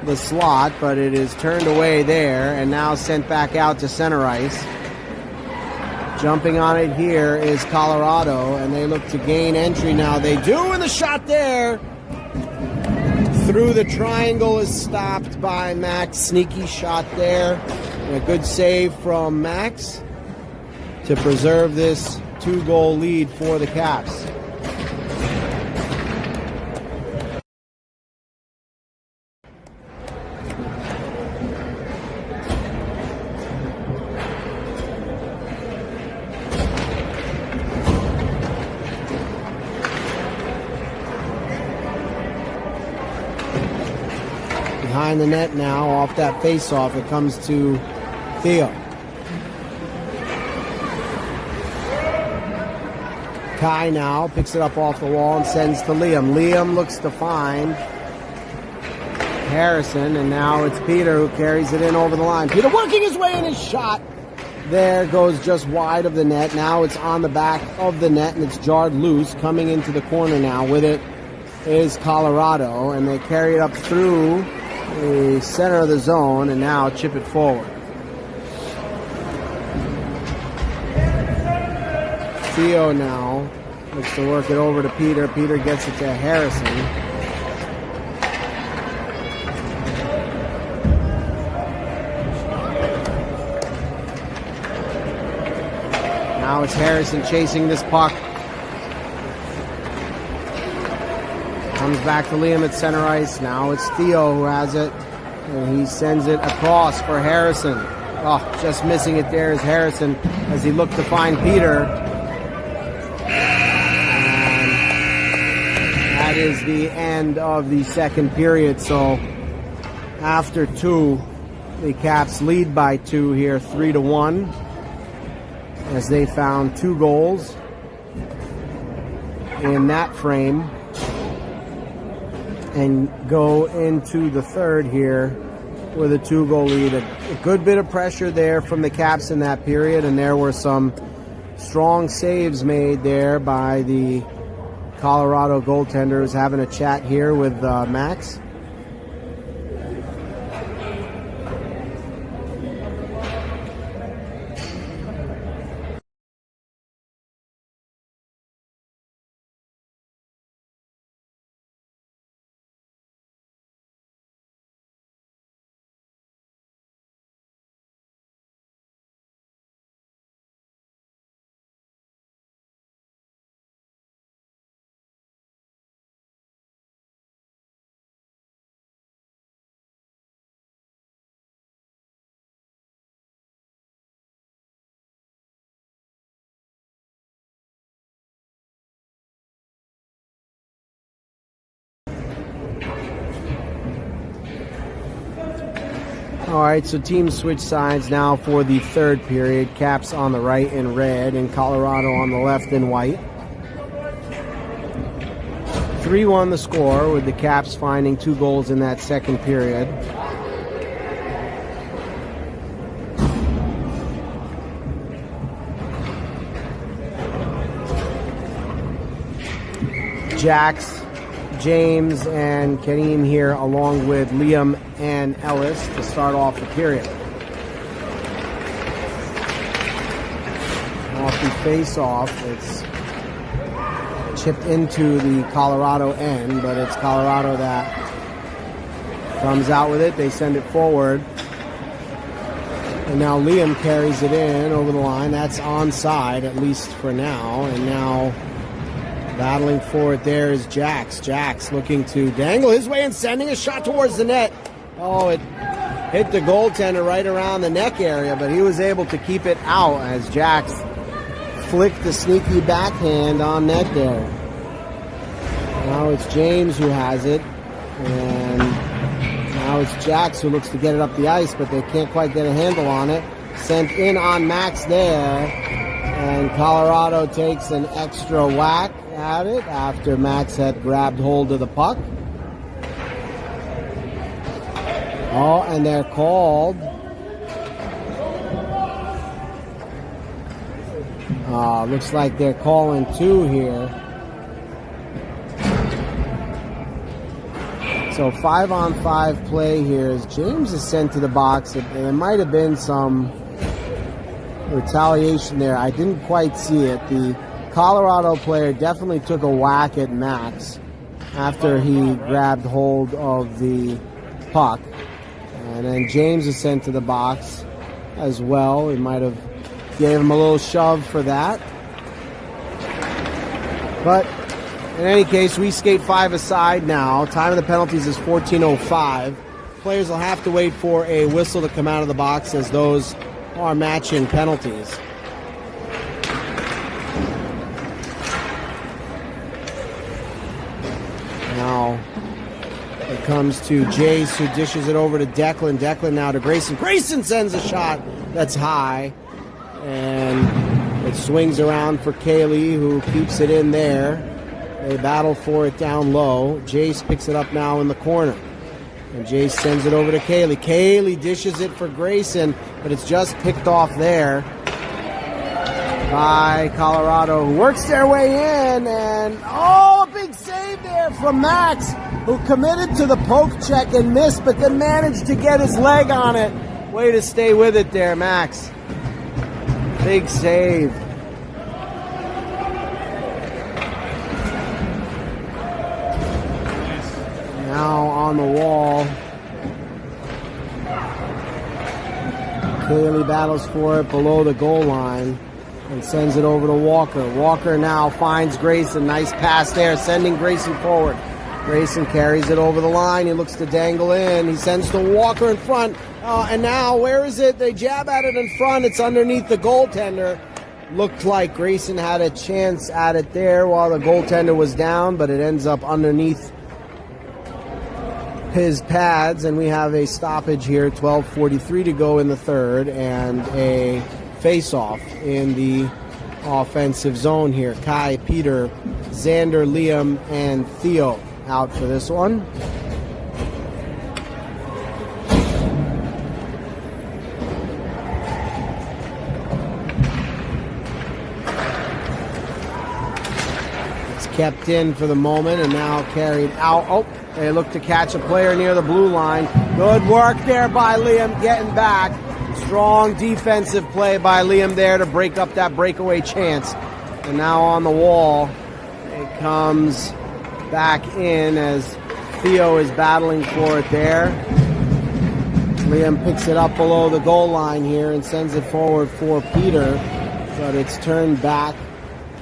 the slot, but it is turned away there and now sent back out to center ice. Jumping on it here is Colorado, and they look to gain entry now. They do, and the shot there through the triangle is stopped by Max. Sneaky shot there. And a good save from Max to preserve this 2-goal lead for the Caps. Behind the net now, off that face-off, it comes to Theo. Kai now picks it up off the wall and sends to Liam. Liam looks to find Harrison, and now it's Peter who carries it in over the line. Peter working his way in, his shot there goes just wide of the net. Now it's on the back of the net, and it's jarred loose. Coming into the corner now with it is Colorado, and they carry it up through the center of the zone and now chip it forward. Theo now looks to work it over to Peter. Peter gets it to Harrison. Now it's Harrison chasing this puck. Comes back to Liam at center ice. Now it's Theo who has it. And he sends it across for Harrison. Oh, just missing it there is Harrison as he looked to find Peter. And that is the end of the second period. So after 2, the Caps lead by 2 here, 3-1. As they found 2 goals in that frame and go into the third here with a 2-goal lead. A good bit of pressure there from the Caps in that period, and there were some strong saves made there by the Colorado goaltenders. Having a chat here with Max. All right, so teams switch sides now for the third period. Caps on the right in red and Colorado on the left in white. 3-1 the score, with the Caps finding 2 goals in that second period. Jax, James, and Kareem here, along with Liam and Ellis to start off the period. Off the face-off, it's chipped into the Colorado end, but it's Colorado that comes out with it. They send it forward. And now Liam carries it in over the line. That's onside, at least for now. And now battling for it there is Jax. Jax looking to dangle his way and sending a shot towards the net. Oh, it hit the goaltender right around the neck area, but he was able to keep it out as Jax flicked the sneaky backhand on net there. Now it's James who has it, and now it's Jax who looks to get it up the ice, but they can't quite get a handle on it. Sent in on Max there, and Colorado takes an extra whack at it after Max had grabbed hold of the puck. Oh, and they're called. Looks like they're calling 2 here. So 5-on-5 play here as James is sent to the box. And there might have been some retaliation there. I didn't quite see it. The Colorado player definitely took a whack at Max after he grabbed hold of the puck. And then James is sent to the box as well. He might have gave him a little shove for that. But in any case, we skate 5 aside now. Time of the penalties is 14:05. Players will have to wait for a whistle to come out of the box as those are matching penalties. Now it comes to Jace, who dishes it over to Declan. Declan now to Grayson. Grayson sends a shot that's high, and it swings around for Kaylee, who keeps it in there. They battle for it down low. Jace picks it up now in the corner, and Jace sends it over to Kaylee. Kaylee dishes it for Grayson, but it's just picked off there by Colorado, who works their way in, and oh, a big save there from Max. who committed to the poke check and missed, but then managed to get his leg on it. Way to stay with it there, Max. Big save. Now on the wall. Cayley battles for it below the goal line and sends it over to Walker. Walker now finds Grayson. Nice pass there, sending Grayson forward. Grayson carries it over the line. He looks to dangle in. He sends to Walker in front. And now, where is it? They jab at it in front. It's underneath the goaltender. Looked like Grayson had a chance at it there while the goaltender was down, but it ends up underneath his pads, and we have a stoppage here, 12:43 to go in the third, and a face-off in the offensive zone here. Kai, Peter, Xander, Liam, and Theo out for this one. It's kept in for the moment and now carried out. Oh, they look to catch a player near the blue line. Good work there by Liam getting back. Strong defensive play by Liam there to break up that breakaway chance. And now on the wall, it comes back in as Theo is battling for it there. Liam picks it up below the goal line here and sends it forward for Peter, but it's turned back,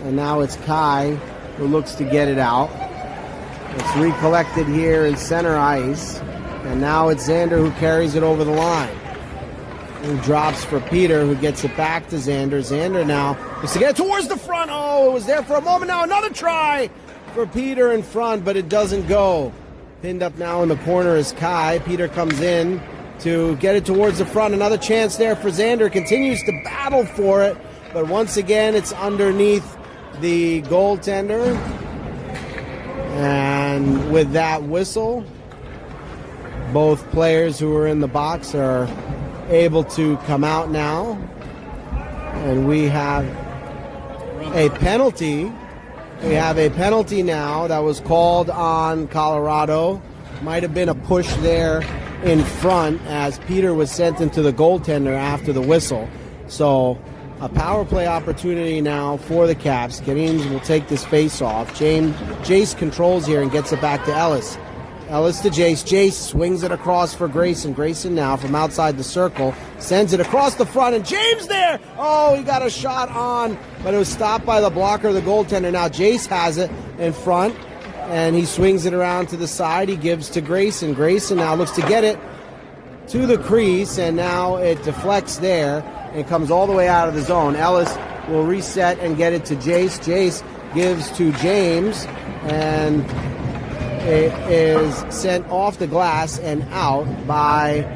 and now it's Kai who looks to get it out. It's recollected here in center ice, and now it's Xander who carries it over the line. Who drops for Peter, who gets it back to Xander. Xander now looks to get it towards the front. Oh, it was there for a moment. Now another try for Peter in front, but it doesn't go. Pinned up now in the corner is Kai. Peter comes in to get it towards the front. Another chance there for Xander. Continues to battle for it, but once again it's underneath the goaltender. And with that whistle, both players who are in the box are able to come out now. And we have a penalty. We have a penalty now that was called on Colorado. Might have been a push there in front as Peter was sent into the goaltender after the whistle. So a power play opportunity now for the Caps. Canes will take this face off. Jace controls here and gets it back to Ellis. Ellis to Jace. Jace swings it across for Grayson. Grayson now from outside the circle sends it across the front, and James there. Oh, he got a shot on, but it was stopped by the blocker, the goaltender. Now Jace has it in front, and he swings it around to the side. He gives to Grayson. Grayson now looks to get it to the crease, and now it deflects there and comes all the way out of the zone. Ellis will reset and get it to Jace. Jace gives to James, and it is sent off the glass and out by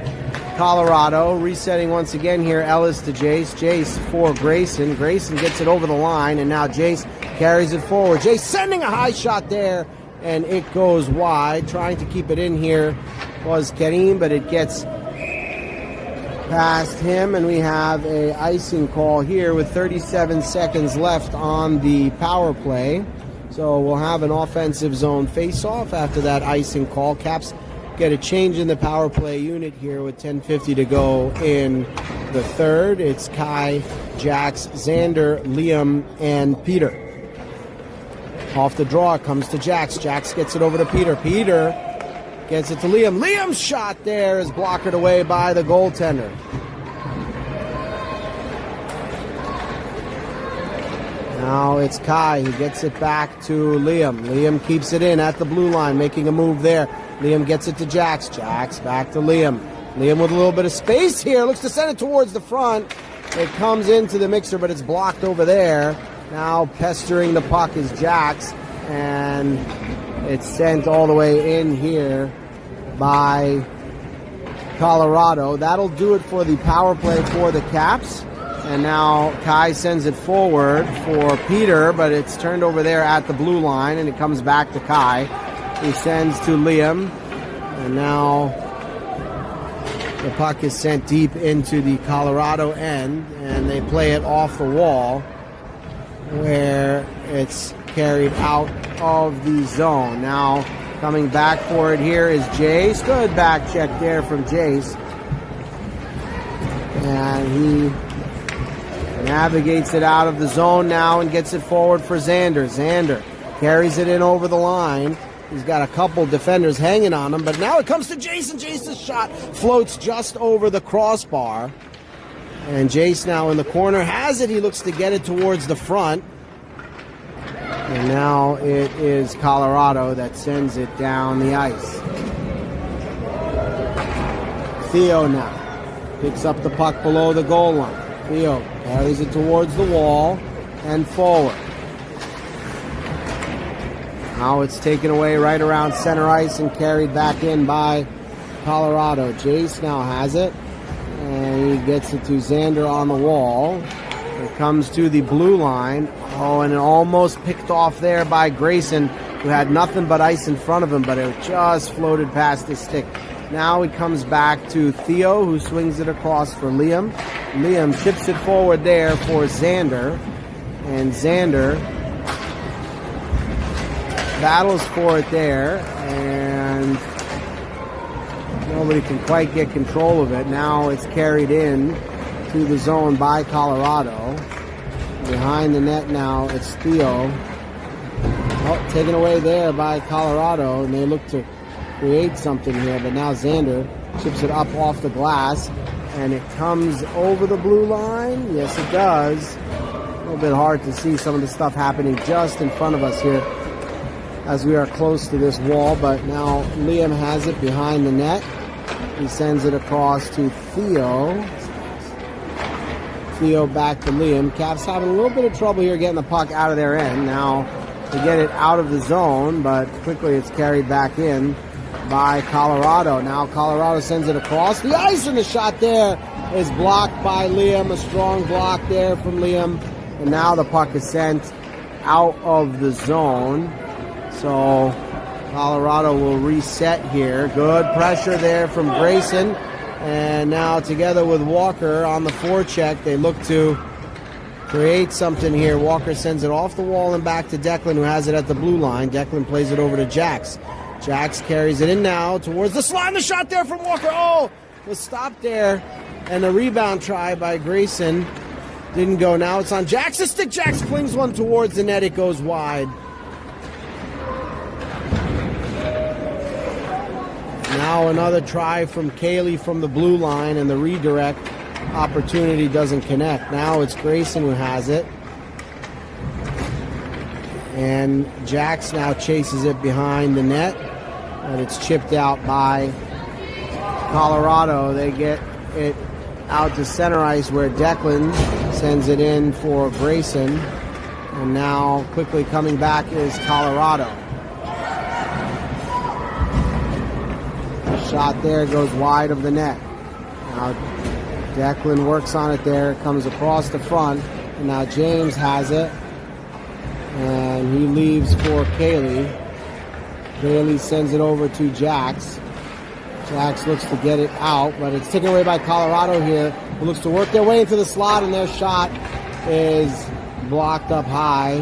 Colorado. Resetting once again here, Ellis to Jace. Jace for Grayson. Grayson gets it over the line, and now Jace carries it forward. Jace sending a high shot there, and it goes wide. Trying to keep it in here was Kareem, but it gets past him, and we have a icing call here with 37 seconds left on the power play. So we'll have an offensive zone face-off after that icing call. Caps get a change in the power play unit here with 10:50 to go in the third. It's Kai, Jax, Xander, Liam, and Peter. Off the draw, it comes to Jax. Jax gets it over to Peter. Peter gets it to Liam. Liam's shot there is blocked away by the goaltender. Now it's Kai who gets it back to Liam. Liam keeps it in at the blue line, making a move there. Liam gets it to Jax. Jax back to Liam. Liam with a little bit of space here. Looks to send it towards the front. It comes into the mixer, but it's blocked over there. Now pestering the puck is Jax, and it's sent all the way in here by Colorado. That'll do it for the power play for the Caps. And now Kai sends it forward for Peter, but it's turned over there at the blue line, and it comes back to Kai. He sends to Liam, and now the puck is sent deep into the Colorado end, and they play it off the wall where it's carried out of the zone. Now Coming back for it here is Jace. Good back check there from Jace. And he navigates it out of the zone now and gets it forward for Xander. Xander carries it in over the line. He's got a couple defenders hanging on him, but now it comes to Jason. Jace's shot floats just over the crossbar. And Jace now in the corner has it. He looks to get it towards the front. And now it is Colorado that sends it down the ice. Theo now picks up the puck below the goal line. Theo carries it towards the wall and forward. Now it's taken away right around center ice and carried back in by Colorado. Jace now has it, and he gets it to Xander on the wall. It comes to the blue line. Oh, and it almost picked off there by Grayson, who had nothing but ice in front of him, but it just floated past his stick. Now it comes back to Theo, who swings it across for Liam. Liam chips it forward there for Xander, and Xander battles for it there, and nobody can quite get control of it. Now it's carried in to the zone by Colorado. Behind the net now, it's Theo. Oh, taken away there by Colorado, and they look to create something here, but now Xander chips it up off the glass, and it comes over the blue line. Yes, it does. A little bit hard to see some of the stuff happening just in front of us here as we are close to this wall, but now Liam has it behind the net. He sends it across to Theo. Theo back to Liam. Caps having a little bit of trouble here getting the puck out of their end. Now to get it out of the zone, but quickly it's carried back in by Colorado. Now Colorado sends it across the ice, and the shot there is blocked by Liam. A strong block there from Liam. And now the puck is sent out of the zone. So Colorado will reset here. Good pressure there from Grayson. And now together with Walker on the forecheck, they look to create something here. Walker sends it off the wall and back to Declan, who has it at the blue line. Declan plays it over to Jax. Jax carries it in now towards the slot. The shot there from Walker. Oh, was stopped there. And a rebound try by Grayson didn't go. Now it's on Jax's stick. Jax flings one towards the net. It goes wide. Now another try from Cayley from the blue line, and the redirect opportunity doesn't connect. Now it's Grayson who has it. And Jax now chases it behind the net, and it's chipped out by Colorado. They get it out to center ice where Declan sends it in for Grayson. And now quickly coming back is Colorado. Shot there goes wide of the net. Now Declan works on it there. It comes across the front. And now James has it. And he leaves for Cayley. Cayley sends it over to Jax. Jax looks to get it out, but it's taken away by Colorado here, who looks to work their way into the slot, and their shot is blocked up high,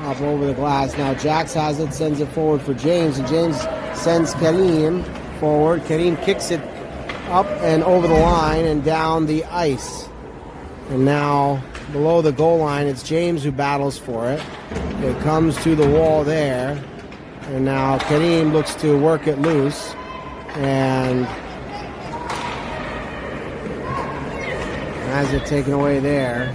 up over the glass. Now Jax has it, sends it forward for James, and James sends Kareem forward. Kareem kicks it up and over the line and down the ice. And now below the goal line, it's James who battles for it. It comes to the wall there. And now Kareem looks to work it loose. And has it taken away there.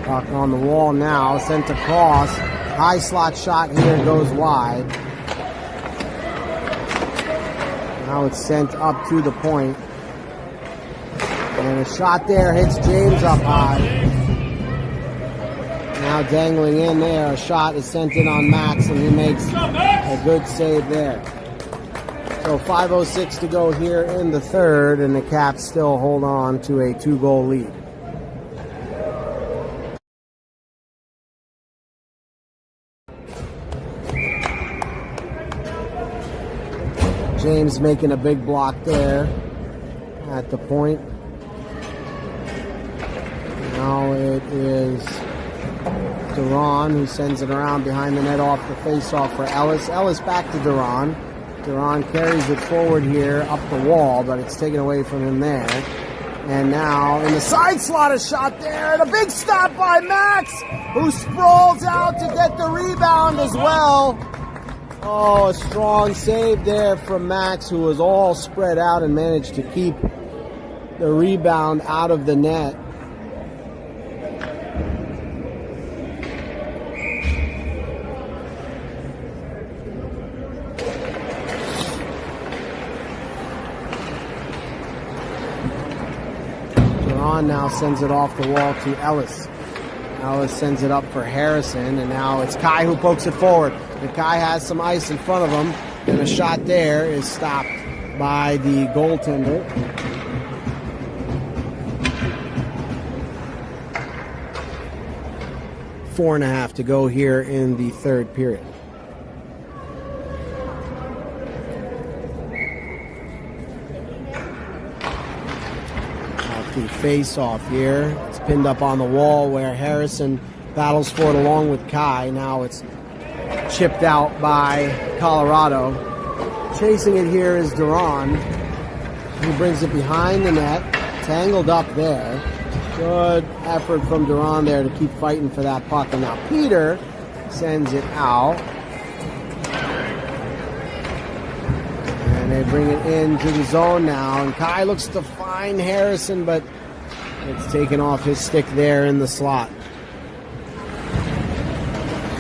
Puck on the wall now, sent across. High slot shot here goes wide. Now it's sent up to the point. And a shot there hits James up high. Now dangling in there, a shot is sent in on Max, and he makes a good save there. So 5:06 to go here in the third, and the Caps still hold on to a 2-goal lead. James making a big block there at the point. Now it is Duran who sends it around behind the net off the face-off for Ellis. Ellis back to Duran. Duran carries it forward here up the wall, but it's taken away from him there. And now in the side slot, a shot there, and a big stop by Max, who sprawls out to get the rebound as well. Oh, a strong save there from Max, who was all spread out and managed to keep the rebound out of the net. Now sends it off the wall to Ellis. Ellis sends it up for Harrison, and now it's Kai who pokes it forward. The Kai has some ice in front of him, and a shot there is stopped by the goaltender. Four and a half to go here in the third period. The face-off here. It's pinned up on the wall where Harrison battles for it along with Kai. Now it's chipped out by Colorado. Chasing it here is Duran. He brings it behind the net, tangled up there. Good effort from Duran there to keep fighting for that puck. And now Peter sends it out. They bring it into the zone now, and Kai looks to find Harrison, but it's taken off his stick there in the slot.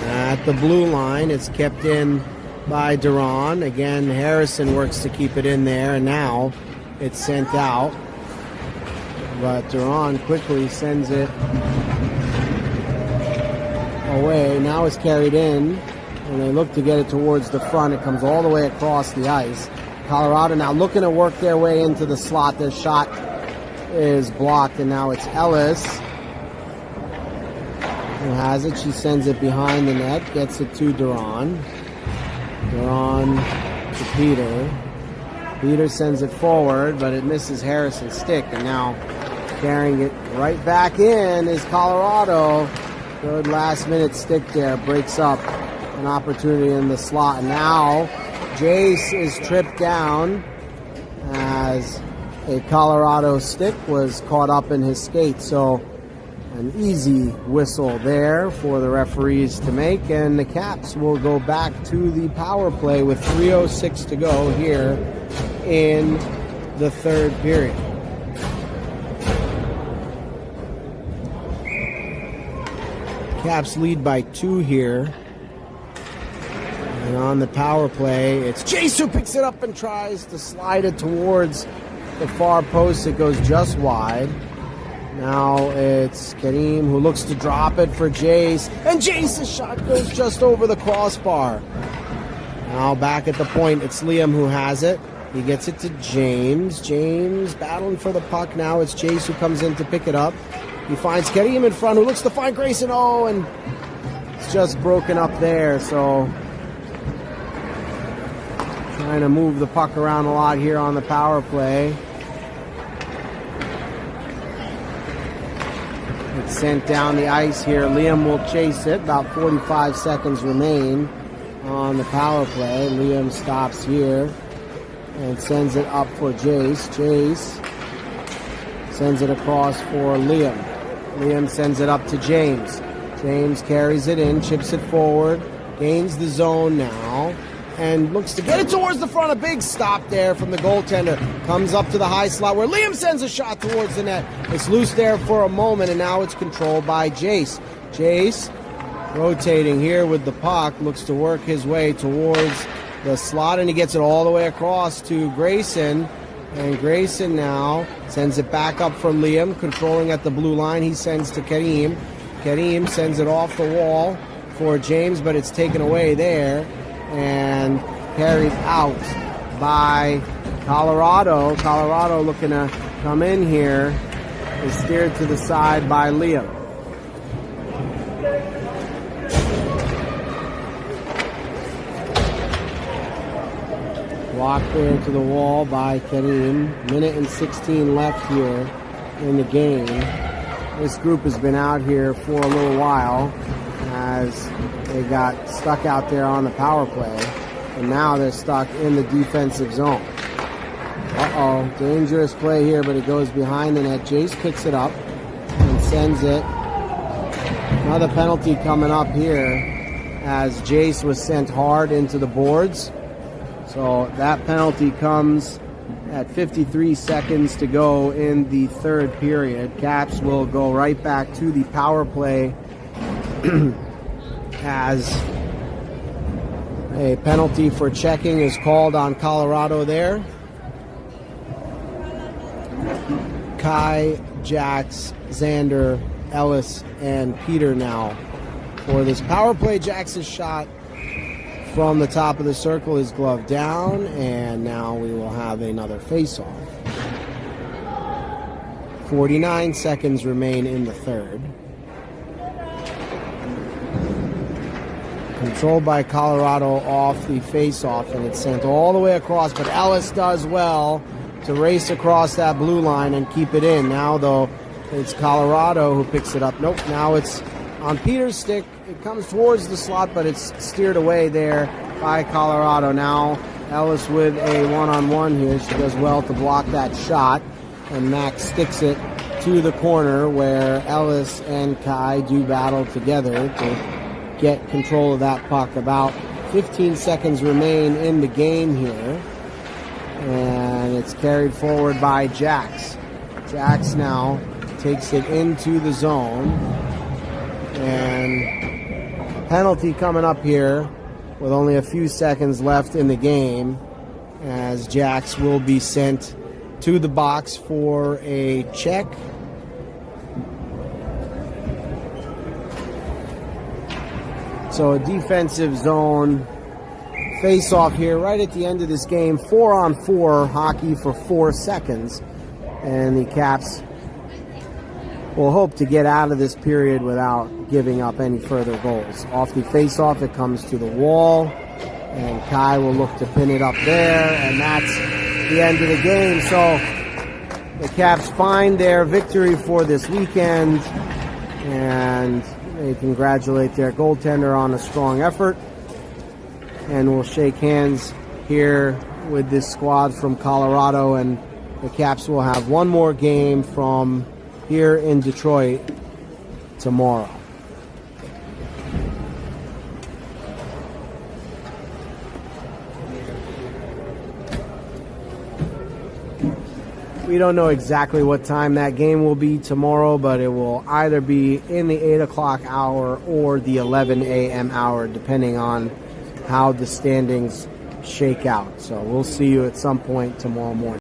At the blue line, it's kept in by Duran. Again, Harrison works to keep it in there, and now it's sent out. But Duran quickly sends it away. Now it's carried in, and they look to get it towards the front. It comes all the way across the ice. Colorado now looking to work their way into the slot. Their shot is blocked, and now it's Ellis who has it. She sends it behind the net, gets it to Duran. Duran to Peter. Peter sends it forward, but it misses Harrison's stick, and now carrying it right back in is Colorado. Good last-minute stick there, breaks up an opportunity in the slot. And now Jace is tripped down as a Colorado stick was caught up in his skate. So an easy whistle there for the referees to make, and the Caps will go back to the power play with 3:06 to go here in the third period. Caps lead by 2 here. And on the power play, it's Jace who picks it up and tries to slide it towards the far post. It goes just wide. Now it's Kareem who looks to drop it for Jace. And Jace's shot goes just over the crossbar. Now back at the point, it's Liam who has it. He gets it to James. James battling for the puck. Now it's Jace who comes in to pick it up. He finds Kareem in front who looks to find Grayson. Oh, and it's just broken up there. So trying to move the puck around a lot here on the power play. It's sent down the ice here. Liam will chase it. About 45 seconds remain on the power play. Liam stops here and sends it up for Jace. Jace sends it across for Liam. Liam sends it up to James. James carries it in, chips it forward, gains the zone now, and looks to get it towards the front. A big stop there from the goaltender. Comes up to the high slot where Liam sends a shot towards the net. It's loose there for a moment, and now it's controlled by Jace. Jace, rotating here with the puck, looks to work his way towards the slot, and he gets it all the way across to Grayson. And Grayson now sends it back up for Liam, controlling at the blue line. He sends to Kareem. Kareem sends it off the wall for James, but it's taken away there and carried out by Colorado. Colorado looking to come in here is steered to the side by Liam. Blocked there to the wall by Kareem. Minute and 16 left here in the game. This group has been out here for a little while as they got stuck out there on the power play. And now they're stuck in the defensive zone. Uh-oh, dangerous play here, but it goes behind the net. Jace picks it up and sends it. Another penalty coming up here as Jace was sent hard into the boards. So that penalty comes at 53 seconds to go in the third period. Caps will go right back to the power play as a penalty for checking is called on Colorado there. Kai, Jax, Xander, Ellis, and Peter now for this power play. Jax's shot from the top of the circle is gloved down, and now we will have another face-off. 49 seconds remain in the third. Controlled by Colorado off the face-off, and it's sent all the way across, but Ellis does well to race across that blue line and keep it in. Now, though, it's Colorado who picks it up. Nope, now it's on Peter's stick. It comes towards the slot, but it's steered away there by Colorado. Now, Ellis with a one-on-one here. She does well to block that shot, and Max sticks it to the corner where Ellis and Kai do battle together to get control of that puck. About 15 seconds remain in the game here, and it's carried forward by Jax. Jax now takes it into the zone, and penalty coming up here with only a few seconds left in the game as Jax will be sent to the box for a check. So a defensive zone face-off here right at the end of this game. 4-on-4 hockey for 4 seconds. And the Caps will hope to get out of this period without giving up any further goals. Off the face-off, it comes to the wall. And Kai will look to pin it up there. And that's the end of the game. So the Caps find their victory for this weekend. And they congratulate their goaltender on a strong effort. And we'll shake hands here with this squad from Colorado, and the Caps will have one more game from here in Detroit tomorrow. We don't know exactly what time that game will be tomorrow, but it will either be in the 8 o'clock hour or the 11 a.m. hour, depending on how the standings shake out. So we'll see you at some point tomorrow morning.